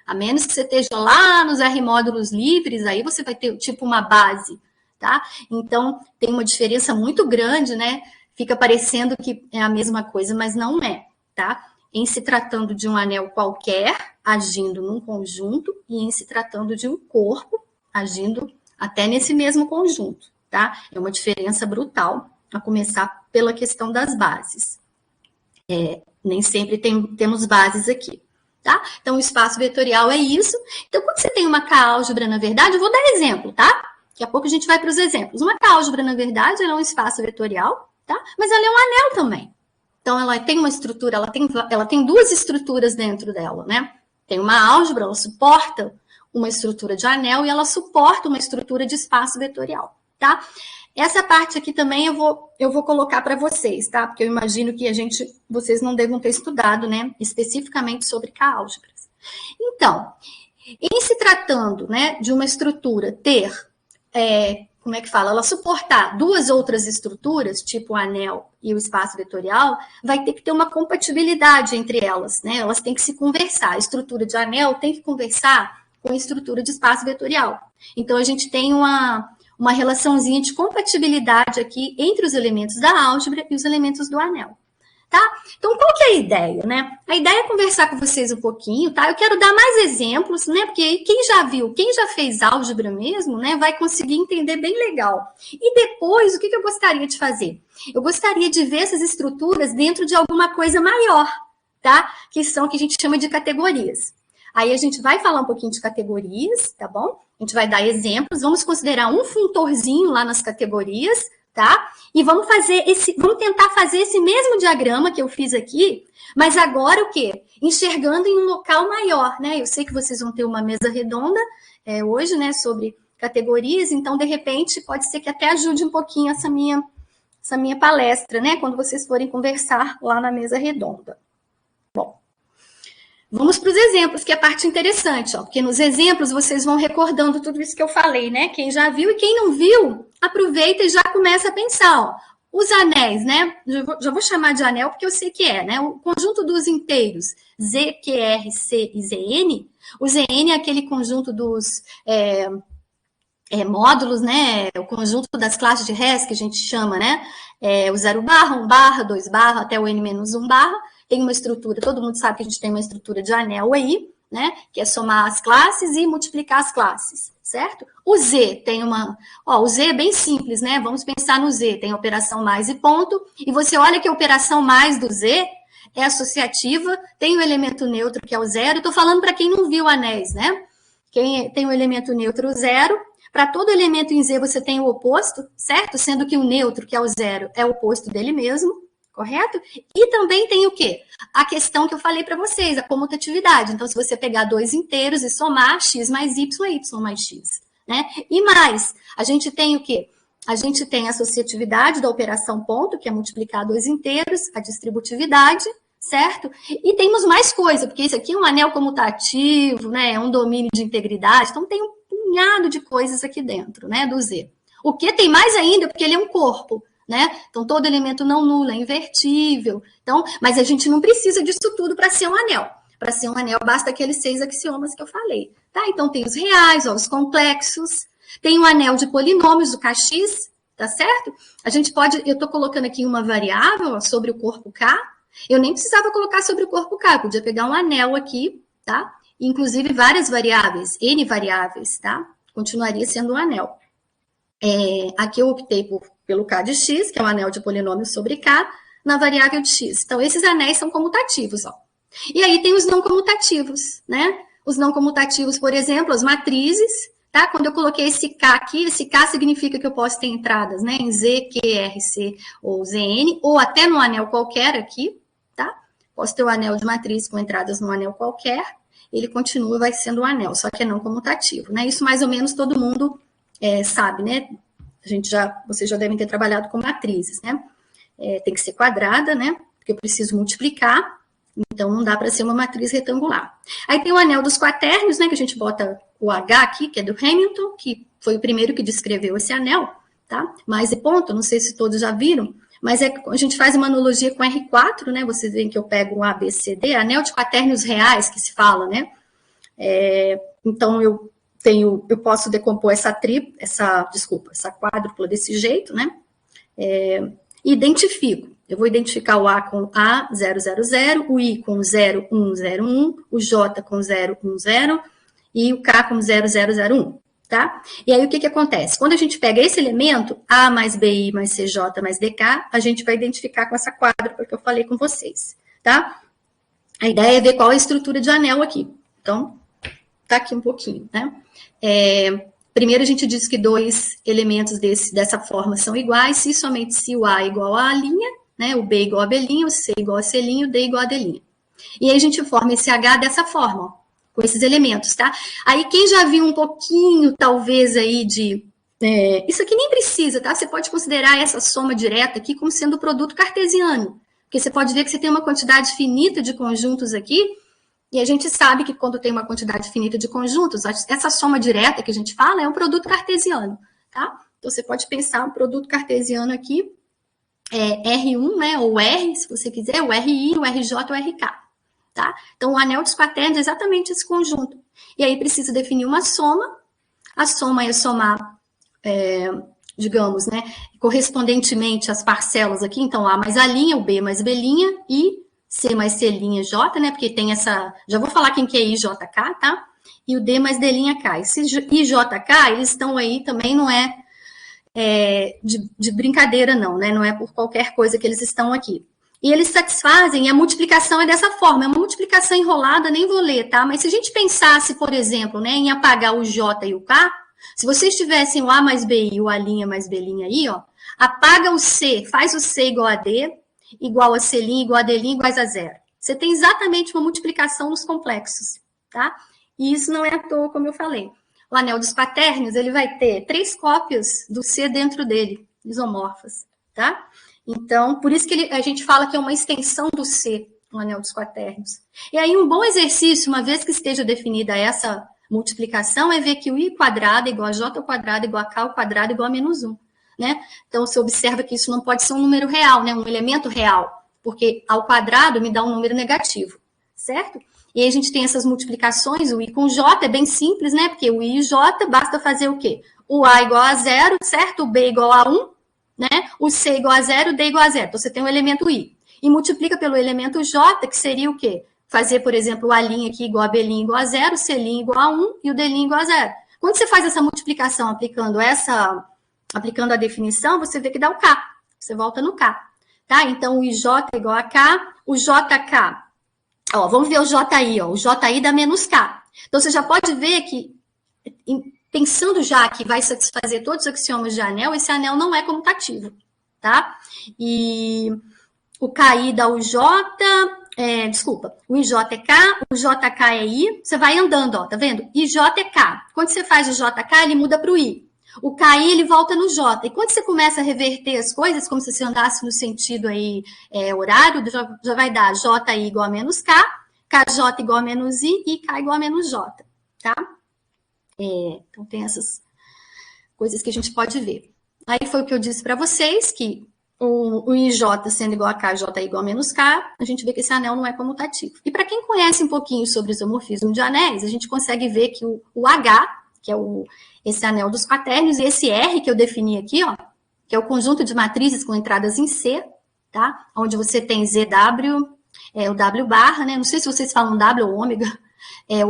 a menos que você esteja lá nos R módulos livres, aí você vai ter tipo uma base, tá? Então, tem uma diferença muito grande, né? Fica parecendo que é a mesma coisa, mas não é, tá? Em se tratando de um anel qualquer, agindo num conjunto, e em se tratando de um corpo, agindo até nesse mesmo conjunto, tá? É uma diferença brutal, a começar pela questão das bases. Nem sempre temos bases aqui, tá? Então, o espaço vetorial é isso. Então, quando você tem uma K-álgebra, na verdade, eu vou dar exemplo, tá? Daqui a pouco a gente vai para os exemplos. Uma K-álgebra, na verdade, ela é um espaço vetorial, tá? Mas ela é um anel também. Então, ela tem uma estrutura, ela tem duas estruturas dentro dela, né? Tem uma álgebra, ela suporta uma estrutura de anel e ela suporta uma estrutura de espaço vetorial, tá? Essa parte aqui também eu vou colocar para vocês, tá? Porque eu imagino que vocês não devam ter estudado, né? Especificamente sobre K-álgebras. Então, em se tratando, né, de uma estrutura ter... como é que fala? Ela suportar duas outras estruturas, tipo o anel e o espaço vetorial, vai ter que ter uma compatibilidade entre elas, né? Elas têm que se conversar. A estrutura de anel tem que conversar com a estrutura de espaço vetorial. Então, a gente tem uma relaçãozinha de compatibilidade aqui entre os elementos da álgebra e os elementos do anel. Tá? Então, qual que é a ideia, né? A ideia é conversar com vocês um pouquinho, tá? Eu quero dar mais exemplos, né? Porque quem já viu, quem já fez álgebra mesmo, né? Vai conseguir entender bem legal. E depois, o que eu gostaria de fazer? Eu gostaria de ver essas estruturas dentro de alguma coisa maior, tá? Que a gente chama de categorias. Aí a gente vai falar um pouquinho de categorias, tá bom? A gente vai dar exemplos, vamos considerar um funtorzinho lá nas categorias, tá? E vamos tentar fazer esse mesmo diagrama que eu fiz aqui, mas agora o quê? Enxergando em um local maior, né? Eu sei que vocês vão ter uma mesa redonda hoje, né, sobre categorias, então, de repente, pode ser que até ajude um pouquinho essa minha palestra, né? Quando vocês forem conversar lá na mesa redonda. Bom, vamos para os exemplos, que é a parte interessante, ó, porque nos exemplos vocês vão recordando tudo isso que eu falei, né? Quem já viu e quem não viu, aproveita e já começa a pensar, ó. Os anéis, né? Já vou chamar de anel porque eu sei que né? O conjunto dos inteiros Z, Q, R, C e Zn. O Zn é aquele conjunto dos módulos, né? O conjunto das classes de Hess que a gente chama, né? O 0 barra, 1 barra, 2 barra, até o n-1 barra. Tem uma estrutura, todo mundo sabe que a gente tem uma estrutura de anel aí, né? Que é somar as classes e multiplicar as classes, certo? O Z tem o Z é bem simples, né? Vamos pensar no Z, tem a operação mais e ponto, e você olha que a operação mais do Z é associativa, tem o elemento neutro que é o zero, estou falando para quem não viu anéis, né? Quem tem o elemento neutro zero, para todo elemento em Z você tem o oposto, certo? Sendo que o neutro, que é o zero, é o oposto dele mesmo, correto? E também tem o quê? A questão que eu falei para vocês, a comutatividade. Então, se você pegar dois inteiros e somar, x mais y é y mais x, né? E mais, a gente tem o quê? A gente tem a associatividade da operação ponto, que é multiplicar dois inteiros, a distributividade, certo? E temos mais coisa, porque isso aqui é um anel comutativo, né? É um domínio de integridade, então tem um punhado de coisas aqui dentro, né? Do Z. O que tem mais ainda, porque ele é um corpo, né? Então, todo elemento não nulo é invertível. Então, mas a gente não precisa disso tudo para ser um anel. Para ser um anel, basta aqueles 6 axiomas que eu falei, tá? Então, tem os reais, ó, os complexos, tem o anel de polinômios do Kx, tá certo? A gente pode, eu estou colocando aqui uma variável ó, sobre o corpo K, eu nem precisava colocar sobre o corpo K, eu podia pegar um anel aqui, tá? Inclusive várias variáveis, N variáveis, tá? Continuaria sendo um anel. Aqui eu optei pelo K de X, que é um anel de polinômio sobre K, na variável de X. Então, esses anéis são comutativos, ó. E aí tem os não comutativos, né? Os não comutativos, por exemplo, as matrizes, tá? Quando eu coloquei esse K aqui, esse K significa que eu posso ter entradas, né? Em Z, Q, R, C ou ZN, ou até num anel qualquer aqui, tá? Posso ter o anel de matriz com entradas num anel qualquer, ele continua, vai sendo um anel, só que é não comutativo, né? Isso mais ou menos todo mundo sabe, né? Vocês já devem ter trabalhado com matrizes, né? Tem que ser quadrada, né? Porque eu preciso multiplicar, então não dá para ser uma matriz retangular. Aí tem o anel dos quaternios, né? Que a gente bota o H aqui, que é do Hamilton, que foi o primeiro que descreveu esse anel, tá? Mais e ponto, não sei se todos já viram, mas a gente faz uma analogia com R4, né? Vocês veem que eu pego um A, B, C, D, anel de quaternios reais, que se fala, né? Então, eu posso decompor essa quádrupla desse jeito, né? Identifico. Eu vou identificar o A com A000, o I com 0101, o J com 010 e o K com 0001, tá? E aí, o que acontece? Quando a gente pega esse elemento, A mais BI mais CJ mais DK, a gente vai identificar com essa quádrupla que eu falei com vocês, tá? A ideia é ver qual é a estrutura de anel aqui. Então, tá aqui um pouquinho, né? Primeiro, a gente diz que 2 elementos dessa forma são iguais, e somente se o A é igual a linha, né? O B igual a B', o C igual a C', o D igual a D'. E aí, a gente forma esse H dessa forma, ó, com esses elementos, tá? Aí, quem já viu um pouquinho, talvez, aí de... isso aqui nem precisa, tá? Você pode considerar essa soma direta aqui como sendo o produto cartesiano, porque você pode ver que você tem uma quantidade finita de conjuntos aqui, e a gente sabe que quando tem uma quantidade finita de conjuntos, essa soma direta que a gente fala é um produto cartesiano, tá? Então, você pode pensar um produto cartesiano aqui, R1, né, ou R, se você quiser, o RI, o RJ, o RK, tá? Então, o anel dos quaternios é exatamente esse conjunto. E aí, precisa definir uma soma. A soma é somar, digamos, né, correspondentemente às parcelas aqui. Então, A mais A', o B mais B' e C mais C', J, né? Porque tem essa... Já vou falar quem que é IJK, tá? E o D mais D', Esse IJK, eles estão aí também, não é de brincadeira, não, né? Não é por qualquer coisa que eles estão aqui. E eles satisfazem, e a multiplicação é dessa forma. É uma multiplicação enrolada, nem vou ler, tá? Mas se a gente pensasse, por exemplo, né, em apagar o J e o K, se vocês tivessem o A mais B e o A' mais B' aí, ó, apaga o C, faz o C igual a D, igual a C', igual a D', iguais a 0. Você tem exatamente uma multiplicação nos complexos, tá? E isso não é à toa, como eu falei. O anel dos quaternios, ele vai ter 3 cópias do C dentro dele, isomorfas, tá? Então, por isso que a gente fala que é uma extensão do C, o anel dos quaternios. E aí, um bom exercício, uma vez que esteja definida essa multiplicação, é ver que o I quadrado é igual a J ao quadrado, igual a K ao quadrado, igual a menos 1. Né? Então, você observa que isso não pode ser um número real, né? Um elemento real, porque ao quadrado me dá um número negativo, certo? E aí a gente tem essas multiplicações, o I com J é bem simples, né? Porque o I e J basta fazer o quê? O A igual a 0, certo? O B igual a 1, né? O C igual a 0, o D igual a 0. Então, você tem o elemento I. E multiplica pelo elemento J, que seria o quê? Fazer, por exemplo, o A' aqui igual a B' igual a 0, o C' igual a 1 e o D' igual a 0. Quando você faz essa multiplicação aplicando a definição, você vê que dá o K. Você volta no K, tá? Então, o IJ é igual a K, o JK. Ó, vamos ver o JI, ó. O JI dá menos K. Então, você já pode ver que, pensando já que vai satisfazer todos os axiomas de anel, esse anel não é comutativo, tá? E o KI dá o J... o IJ é K, o JK é I. Você vai andando, ó, tá vendo? IJ é K. Quando você faz o JK, ele muda para o I. O KI, ele volta no J. E quando você começa a reverter as coisas, como se você andasse no sentido aí, horário, já vai dar JI igual a menos K, KJ igual a menos I e K igual a menos J, tá? Então, tem essas coisas que a gente pode ver. Aí foi o que eu disse para vocês, que o IJ sendo igual a K, J igual a menos K, a gente vê que esse anel não é comutativo. E para quem conhece um pouquinho sobre isomorfismo de anéis, a gente consegue ver que o H, que é esse anel dos quaternios, e esse R que eu defini aqui, ó, que é o conjunto de matrizes com entradas em C, tá? Onde você tem ZW, o W barra, né? Não sei se vocês falam W ou ômega.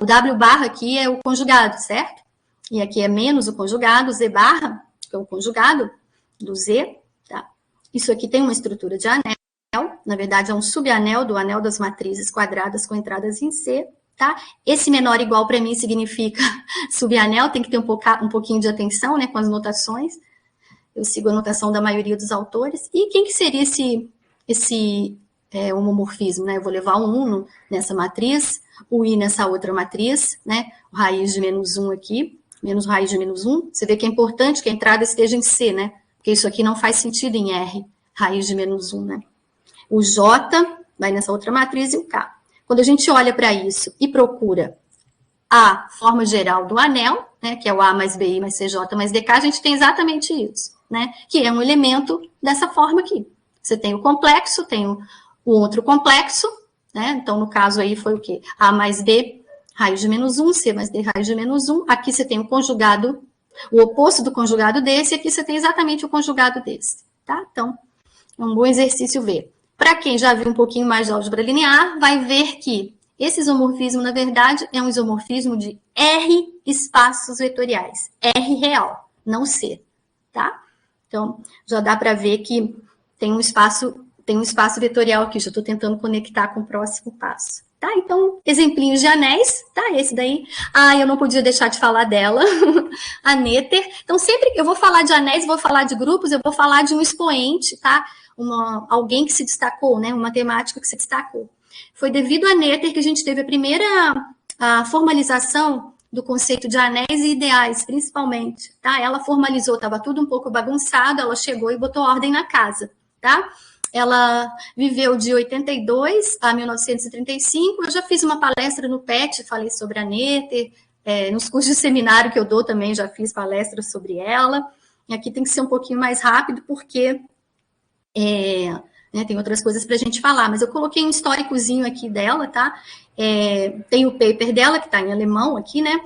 O W barra aqui é o conjugado, certo? E aqui é menos o conjugado, Z barra, que é o conjugado do Z, tá? Isso aqui tem uma estrutura de anel, na verdade é um subanel do anel das matrizes quadradas com entradas em C, tá? Esse menor igual para mim significa subanel, tem que ter um pouquinho de atenção, né, com as notações. Eu sigo a notação da maioria dos autores. E quem que seria esse homomorfismo, né? Eu vou levar um 1 nessa matriz, o I nessa outra matriz, né? O raiz de menos 1 aqui, menos raiz de menos 1. Você vê que é importante que a entrada esteja em C, né? Porque isso aqui não faz sentido em R, raiz de menos 1, né? O J vai nessa outra matriz e o K. Quando a gente olha para isso e procura a forma geral do anel, né, que é o A mais BI mais CJ mais DK, a gente tem exatamente isso, né? Que é um elemento dessa forma aqui. Você tem o complexo, tem o outro complexo, né? Então, no caso aí foi o quê? A mais B, raiz de menos 1, C mais D, raiz de menos 1. Aqui você tem o conjugado, o oposto do conjugado desse, e aqui você tem exatamente o conjugado desse, tá? Então, é um bom exercício ver. Para quem já viu um pouquinho mais de álgebra linear, vai ver que esse isomorfismo, na verdade, é um isomorfismo de R espaços vetoriais. R real, não C, tá? Então, já dá para ver que tem um espaço vetorial aqui. Já estou tentando conectar com o próximo passo. Tá? Então, exemplinhos de anéis, tá? Esse daí. Eu não podia deixar de falar dela, a Néter. Então, sempre que eu vou falar de anéis, vou falar de grupos, eu vou falar de um expoente, tá? Alguém que se destacou, né? Um matemático que se destacou. Foi devido a Néter que a gente teve a primeira formalização do conceito de anéis e ideais, principalmente, tá? Ela formalizou, estava tudo um pouco bagunçado, ela chegou e botou ordem na casa, tá? Ela viveu de 82 a 1935, eu já fiz uma palestra no PET, falei sobre a Néter, nos cursos de seminário que eu dou também já fiz palestras sobre ela, e aqui tem que ser um pouquinho mais rápido, porque tem outras coisas para a gente falar, mas eu coloquei um históricozinho aqui dela, tá? Tem o paper dela, que está em alemão aqui, né?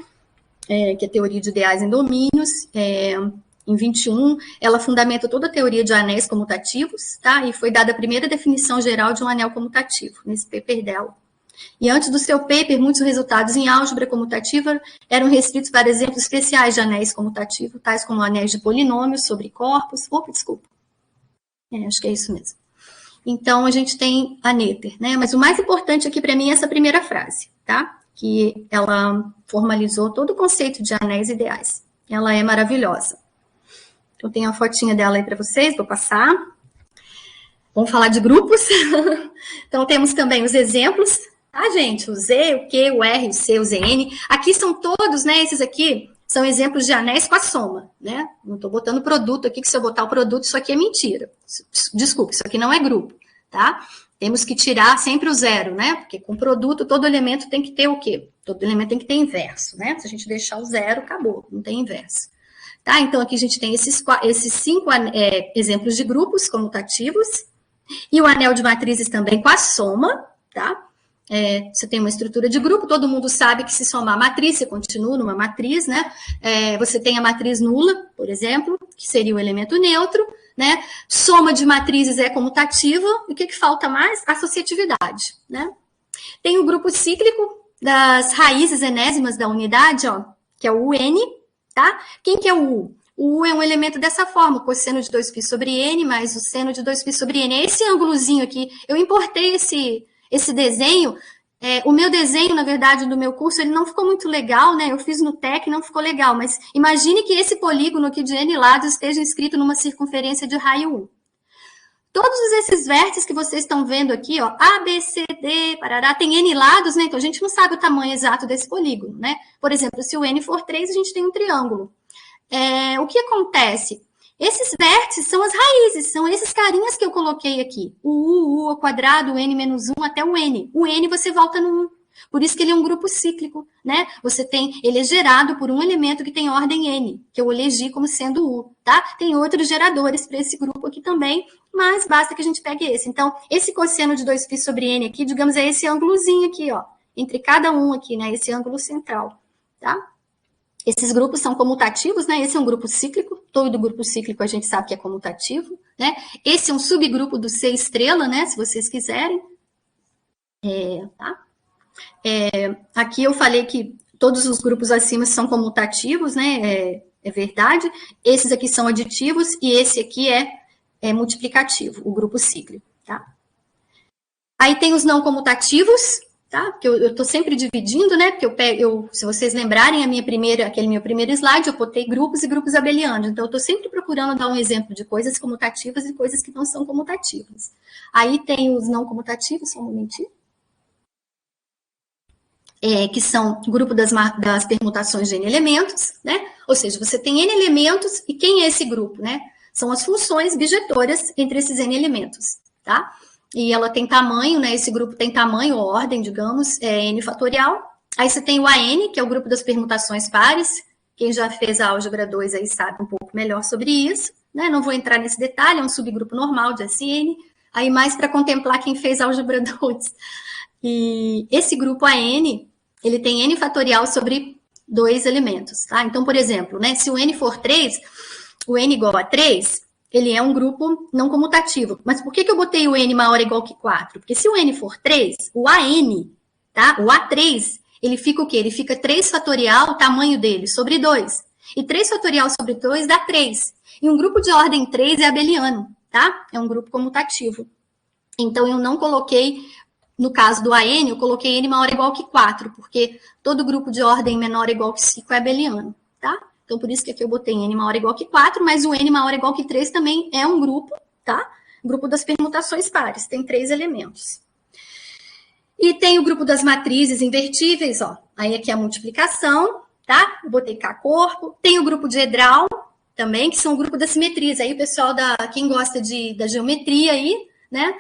Que é Teoria de Ideais em Domínios, em 21, ela fundamenta toda a teoria de anéis comutativos, tá? E foi dada a primeira definição geral de um anel comutativo, nesse paper dela. E antes do seu paper, muitos resultados em álgebra comutativa eram restritos para exemplos especiais de anéis comutativos, tais como anéis de polinômios sobre corpos. Desculpa. Acho que é isso mesmo. Então, a gente tem a Néter, né? Mas o mais importante aqui para mim é essa primeira frase, tá? Que ela formalizou todo o conceito de anéis ideais. Ela é maravilhosa. Então, tem a fotinha dela aí para vocês, vou passar. Vamos falar de grupos. Então, temos também os exemplos, tá, gente? O Z, o Q, o R, o C, o ZN. Aqui são todos, né? Esses aqui são exemplos de anéis com a soma, né? Não estou botando produto aqui, que se eu botar o produto, isso aqui é mentira. Desculpa, isso aqui não é grupo, tá? Temos que tirar sempre o zero, né? Porque com produto, todo elemento tem que ter o quê? Todo elemento tem que ter inverso, né? Se a gente deixar o zero, acabou, não tem inverso. Tá? Então, aqui a gente tem esses 5 exemplos de grupos comutativos e o anel de matrizes também com a soma, tá? Você tem uma estrutura de grupo, todo mundo sabe que se somar a matriz, você continua numa matriz, né? Você tem a matriz nula, por exemplo, que seria o elemento neutro, né? Soma de matrizes é comutativa, e o que falta mais? Associatividade, né? Tem o grupo cíclico das raízes enésimas da unidade, ó, que é o UN, tá? Quem que é o U? O U é um elemento dessa forma, cosseno de 2π sobre N mais o seno de 2π sobre N. É esse ângulozinho aqui. Eu importei esse desenho. O meu desenho, na verdade, do meu curso, ele não ficou muito legal, né? Eu fiz no TEC, não ficou legal, mas imagine que esse polígono aqui de N lados esteja inscrito numa circunferência de raio 1. Todos esses vértices que vocês estão vendo aqui, ó, A, B, C, D, parará, tem N lados, né? Então, a gente não sabe o tamanho exato desse polígono, né? Por exemplo, se o N for 3, a gente tem um triângulo. O que acontece? Esses vértices são as raízes, são esses carinhas que eu coloquei aqui. O U ao quadrado, o N menos 1 até o N. O N você volta Por isso que ele é um grupo cíclico, né? Ele é gerado por um elemento que tem ordem N, que eu elegi como sendo U, tá? Tem outros geradores para esse grupo aqui também, mas basta que a gente pegue esse. Então, esse cosseno de 2π sobre N aqui, digamos, é esse ângulozinho aqui, ó, entre cada um aqui, né? Esse ângulo central, tá? Esses grupos são comutativos, né? Esse é um grupo cíclico, todo grupo cíclico a gente sabe que é comutativo, né? Esse é um subgrupo do C estrela, né? Se vocês quiserem. Tá? Aqui eu falei que todos os grupos acima são comutativos, né? É verdade. Esses aqui são aditivos e esse aqui é multiplicativo, o grupo cíclico, tá? Aí tem os não comutativos, tá? Porque eu estou sempre dividindo, né? Porque se vocês lembrarem aquele meu primeiro slide, eu botei grupos e grupos abelianos. Então, eu estou sempre procurando dar um exemplo de coisas comutativas e coisas que não são comutativas. Aí tem os não comutativos, só um momentinho. Que são o grupo das permutações de N elementos, né? Ou seja, você tem N elementos, e quem é esse grupo, né? São as funções bijetoras entre esses N elementos, tá? E ela tem tamanho, né? Esse grupo tem tamanho, ou ordem, digamos, N fatorial. Aí você tem o AN, que é o grupo das permutações pares. Quem já fez a álgebra 2 aí sabe um pouco melhor sobre isso, né? Não vou entrar nesse detalhe, é um subgrupo normal de SN. Aí mais para contemplar quem fez a álgebra 2. E esse grupo AN, ele tem N fatorial sobre 2 elementos, tá? Então, por exemplo, né, se o N for 3, o N igual a 3, ele é um grupo não comutativo. Mas por que eu botei o N maior ou igual que 4? Porque se o N for 3, o AN, tá? O A3, ele fica o quê? Ele fica 3 fatorial, o tamanho dele, sobre 2. E 3 fatorial sobre 2 dá 3. E um grupo de ordem 3 é abeliano, tá? É um grupo comutativo. Então, eu não coloquei... No caso do AN, eu coloquei N maior ou igual que 4, porque todo grupo de ordem menor ou igual que 5 é abeliano, tá? Então, por isso que aqui eu botei N maior ou igual que 4, mas o N maior ou igual que 3 também é um grupo, tá? Grupo das permutações pares, tem 3 elementos. E tem o grupo das matrizes invertíveis, ó. Aí aqui é a multiplicação, tá? Eu botei K corpo. Tem o grupo de Edral também, que são o grupo das simetrias. Aí o pessoal quem gosta da geometria aí, né?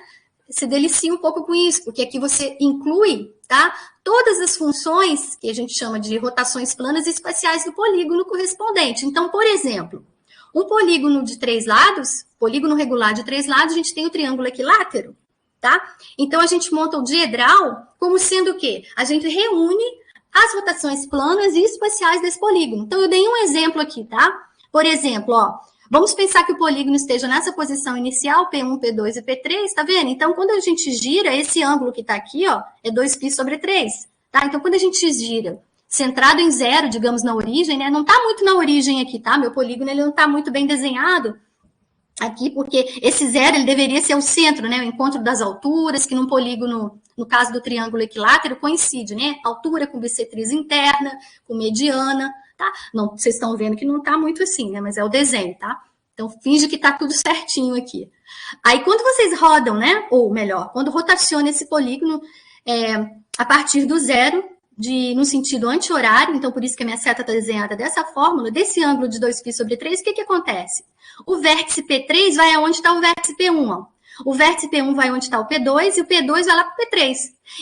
Se delicia um pouco com isso, porque aqui você inclui, tá? Todas as funções que a gente chama de rotações planas e espaciais do polígono correspondente. Então, por exemplo, um polígono de 3 lados, polígono regular de 3 lados, a gente tem o triângulo equilátero, tá? Então, a gente monta o diedral como sendo o quê? A gente reúne as rotações planas e espaciais desse polígono. Então, eu dei um exemplo aqui, tá? Por exemplo, ó, vamos pensar que o polígono esteja nessa posição inicial, P1, P2 e P3, tá vendo? Então, quando a gente gira, esse ângulo que tá aqui, ó, é 2π sobre 3, tá? Então, quando a gente gira centrado em 0, digamos, na origem, né? Não tá muito na origem aqui, tá? Meu polígono, ele não tá muito bem desenhado aqui, porque esse 0, ele deveria ser o centro, né? O encontro das alturas, que num polígono, no caso do triângulo equilátero, coincide, né? Altura com bissetriz interna, com mediana, tá? Não, vocês estão vendo que não tá muito assim, né? Mas é o desenho, tá? Então, finge que tá tudo certinho aqui. Aí, quando vocês rodam, né? Ou melhor, quando rotaciona esse polígono a partir do 0, no sentido anti-horário, então por isso que a minha seta está desenhada dessa fórmula, desse ângulo de 2π sobre 3, o que acontece? O vértice P3 vai aonde está o vértice P1, ó. O vértice P1 vai onde está o P2 e o P2 vai lá para o P3.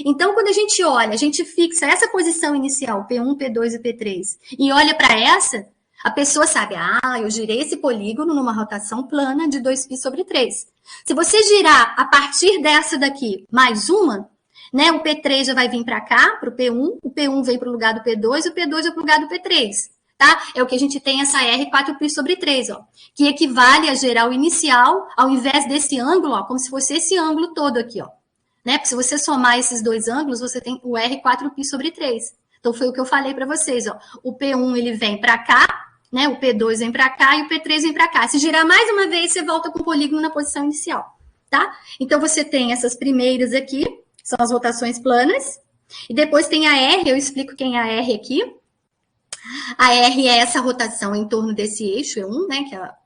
Então, quando a gente olha, a gente fixa essa posição inicial, P1, P2 e P3, e olha para essa, a pessoa sabe, eu girei esse polígono numa rotação plana de 2π sobre 3. Se você girar a partir dessa daqui mais uma, né, o P3 já vai vir para cá, para o P1 vem para o lugar do P2 e o P2 vai para o lugar do P3. Tá? É o que a gente tem essa R 4π sobre 3, ó, que equivale a gerar o inicial, ao invés desse ângulo, ó, como se fosse esse ângulo todo aqui, ó. Né? Porque se você somar esses dois ângulos, você tem o R 4π sobre 3. Então, foi o que eu falei para vocês, ó. O P1, ele vem para cá, né? O P2 vem para cá e o P3 vem para cá. Se girar mais uma vez, você volta com o polígono na posição inicial, tá? Então, você tem essas primeiras aqui, são as rotações planas, e depois tem a R, eu explico quem é a R aqui. A R é essa rotação em torno desse eixo E1, né,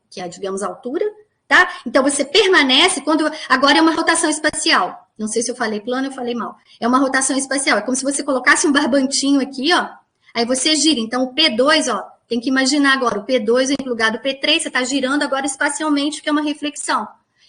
que é, digamos, a altura, tá? Então, você permanece agora é uma rotação espacial. Não sei se eu falei plano, eu falei mal. É uma rotação espacial. É como se você colocasse um barbantinho aqui, ó. Aí você gira. Então, o P2, ó, tem que imaginar agora. O P2 vem para o lugar do P3, você está girando agora espacialmente, que é uma reflexão.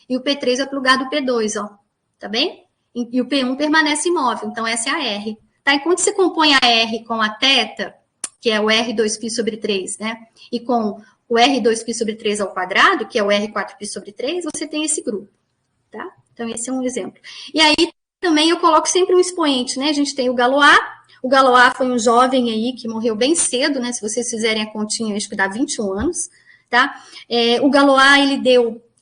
E o P3 vai para o lugar do P2, ó. Tá bem? E o P1 permanece imóvel. Então, essa é a R. Tá? E quando você compõe a R com a θ, que é o R2π sobre 3, né? E com o R2π sobre 3 ao quadrado, que é o R4π sobre 3, você tem esse grupo, tá? Então, esse é um exemplo. E aí, também, eu coloco sempre um expoente, né? A gente tem o Galois. O Galois foi um jovem aí que morreu bem cedo, né? Se vocês fizerem a continha, acho que dá 21 anos, tá? O Galois,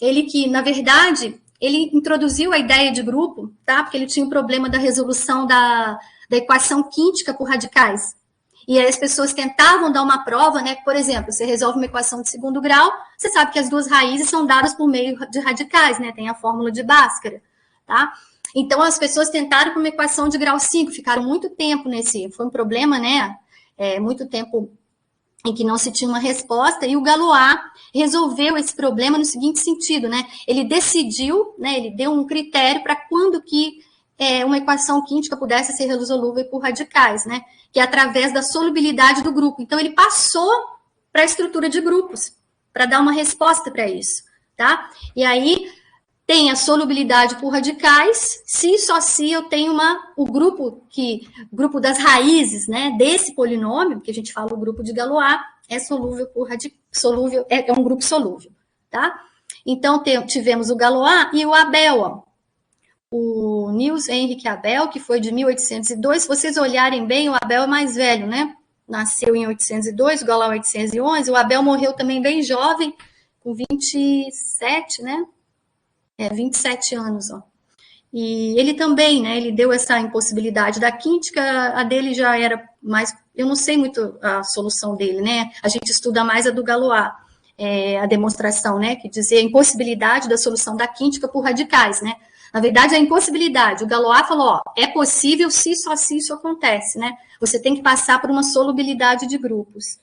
ele que, na verdade, ele introduziu a ideia de grupo, tá? Porque ele tinha um problema da resolução da equação quíntica por radicais. E aí as pessoas tentavam dar uma prova, né? Por exemplo, você resolve uma equação de segundo grau, você sabe que as duas raízes são dadas por meio de radicais, né? Tem a fórmula de Bhaskara, tá? Então, as pessoas tentaram com uma equação de grau 5, ficaram muito tempo foi um problema, né? Muito tempo em que não se tinha uma resposta, e o Galois resolveu esse problema no seguinte sentido, né? Ele decidiu, né? Ele deu um critério para quando que uma equação quíntica pudesse ser resolúvel por radicais, né? Que é através da solubilidade do grupo. Então, ele passou para a estrutura de grupos, para dar uma resposta para isso, tá? E aí, tem a solubilidade por radicais, só se eu tenho o grupo das raízes, né, desse polinômio, que a gente fala o grupo de Galois, é solúvel solúvel, é um grupo solúvel, tá? Então, tivemos o Galois e o Abel, ó. O Niels Henrik Abel, que foi de 1802, se vocês olharem bem, o Abel é mais velho, né? Nasceu em 802, o Galois 811, o Abel morreu também bem jovem, com 27, né? 27 anos, ó. E ele também, né, ele deu essa impossibilidade da quíntica, a dele já era mais, eu não sei muito a solução dele, né, a gente estuda mais a do Galois, a demonstração, né, que dizia a impossibilidade da solução da quíntica por radicais, né, na verdade a impossibilidade, o Galois falou, ó, é possível se só se isso acontece, né, você tem que passar por uma solubilidade de grupos.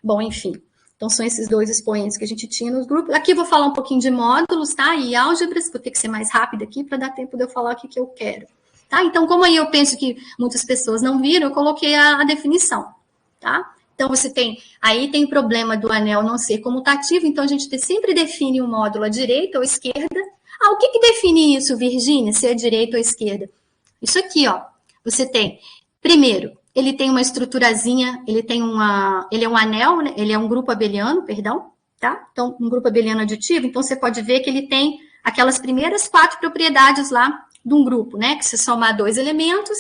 Bom, enfim. Então, são esses dois expoentes que a gente tinha nos grupos. Aqui eu vou falar um pouquinho de módulos, tá? E álgebras, vou ter que ser mais rápida aqui para dar tempo de eu falar o que eu quero. Tá? Então, como aí eu penso que muitas pessoas não viram, eu coloquei a definição, tá? Então, aí tem o problema do anel não ser comutativo, então a gente sempre define um módulo à direita ou à esquerda. O que define isso, Virgínia, se é à direita ou à esquerda? Isso aqui, ó. Você tem, primeiro, ele tem uma estruturazinha, ele é um anel, né? Ele é um grupo abeliano, perdão, tá? Então, um grupo abeliano aditivo, então você pode ver que ele tem aquelas primeiras 4 propriedades lá de um grupo, né? Que se somar 2 elementos,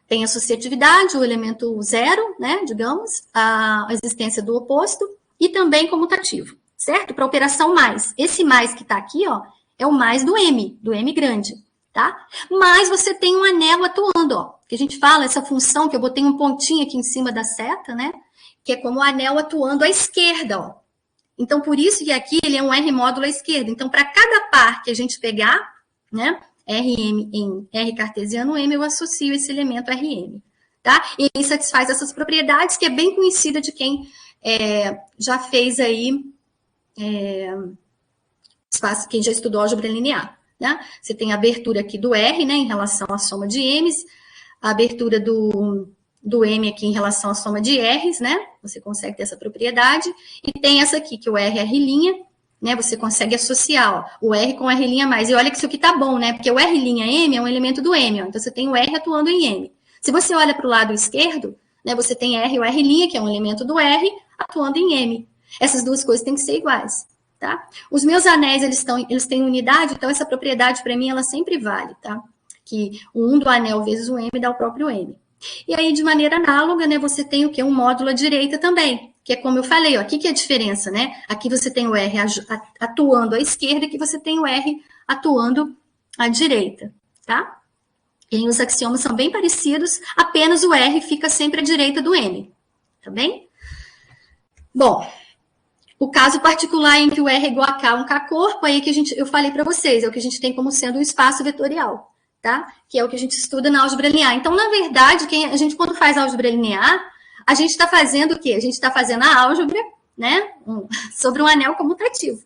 tem associatividade, o elemento 0, né? Digamos, a existência do oposto, e também comutativo, certo? Para operação mais. Esse mais que tá aqui, ó, é o mais do M grande, tá? Mas você tem um anel atuando, ó. Que a gente fala, essa função que eu botei um pontinho aqui em cima da seta, né? Que é como o anel atuando à esquerda, ó. Então, por isso que aqui ele é um R módulo à esquerda. Então, para cada par que a gente pegar, né? RM em R cartesiano M, eu associo esse elemento RM, tá? E ele satisfaz essas propriedades, que é bem conhecida de quem já fez aí, quem já estudou álgebra linear, né? Você tem a abertura aqui do R, né? Em relação à soma de M's, a abertura do M aqui em relação à soma de R's, né? Você consegue ter essa propriedade. E tem essa aqui, que o R é R', né? Você consegue associar, ó, o R com R' mais. E olha que isso aqui tá bom, né? Porque o R''M é um elemento do M, ó. Então você tem o R atuando em M. Se você olha para o lado esquerdo, né? Você tem R, o R', que é um elemento do R, atuando em M. Essas duas coisas têm que ser iguais, tá? Os meus anéis, eles têm unidade, então essa propriedade, para mim, ela sempre vale, tá? Que o 1 do anel vezes o M dá o próprio M. E aí, de maneira análoga, né, você tem o quê? Um módulo à direita também, que é como eu falei, ó, aqui que é a diferença, né? Aqui você tem o R atuando à esquerda, aqui você tem o R atuando à direita, tá? E os axiomas são bem parecidos, apenas o R fica sempre à direita do M, tá bem? Bom, o caso particular em que o R é igual a K, um K-corpo, aí que eu falei para vocês, é o que a gente tem como sendo um espaço vetorial, tá? Que é o que a gente estuda na álgebra linear. Então, na verdade, a gente, quando faz álgebra linear, a gente está fazendo o quê? A gente está fazendo a álgebra, né? Sobre um anel comutativo,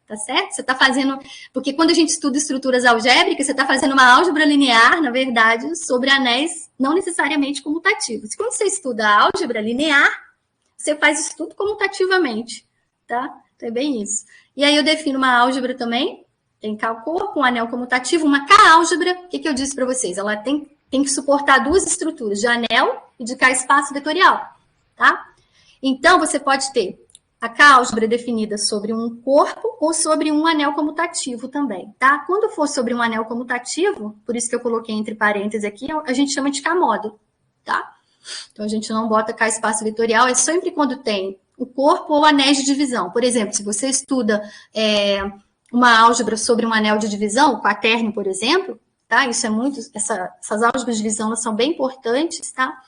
tá certo? Você está fazendo... Porque quando a gente estuda estruturas algébricas, você está fazendo uma álgebra linear, na verdade, sobre anéis não necessariamente comutativos. Quando você estuda a álgebra linear, você faz isso tudo comutativamente, tá? Então, é bem isso. E aí eu defino uma álgebra também, Tem K-corpo, um anel comutativo, uma K-álgebra. O que eu disse para vocês? Ela tem que suportar duas estruturas, de anel e de K-espaço vetorial, tá? Então, você pode ter a K-álgebra definida sobre um corpo ou sobre um anel comutativo também, tá? Quando for sobre um anel comutativo, por isso que eu coloquei entre parênteses aqui, a gente chama de K-módulo, tá? Então, a gente não bota K-espaço vetorial, é sempre quando tem o corpo ou anéis de divisão. Por exemplo, se você estuda uma álgebra sobre um anel de divisão, o quaternio, por exemplo, tá? Isso é muito, essas álgebras de divisão, elas são bem importantes, tá?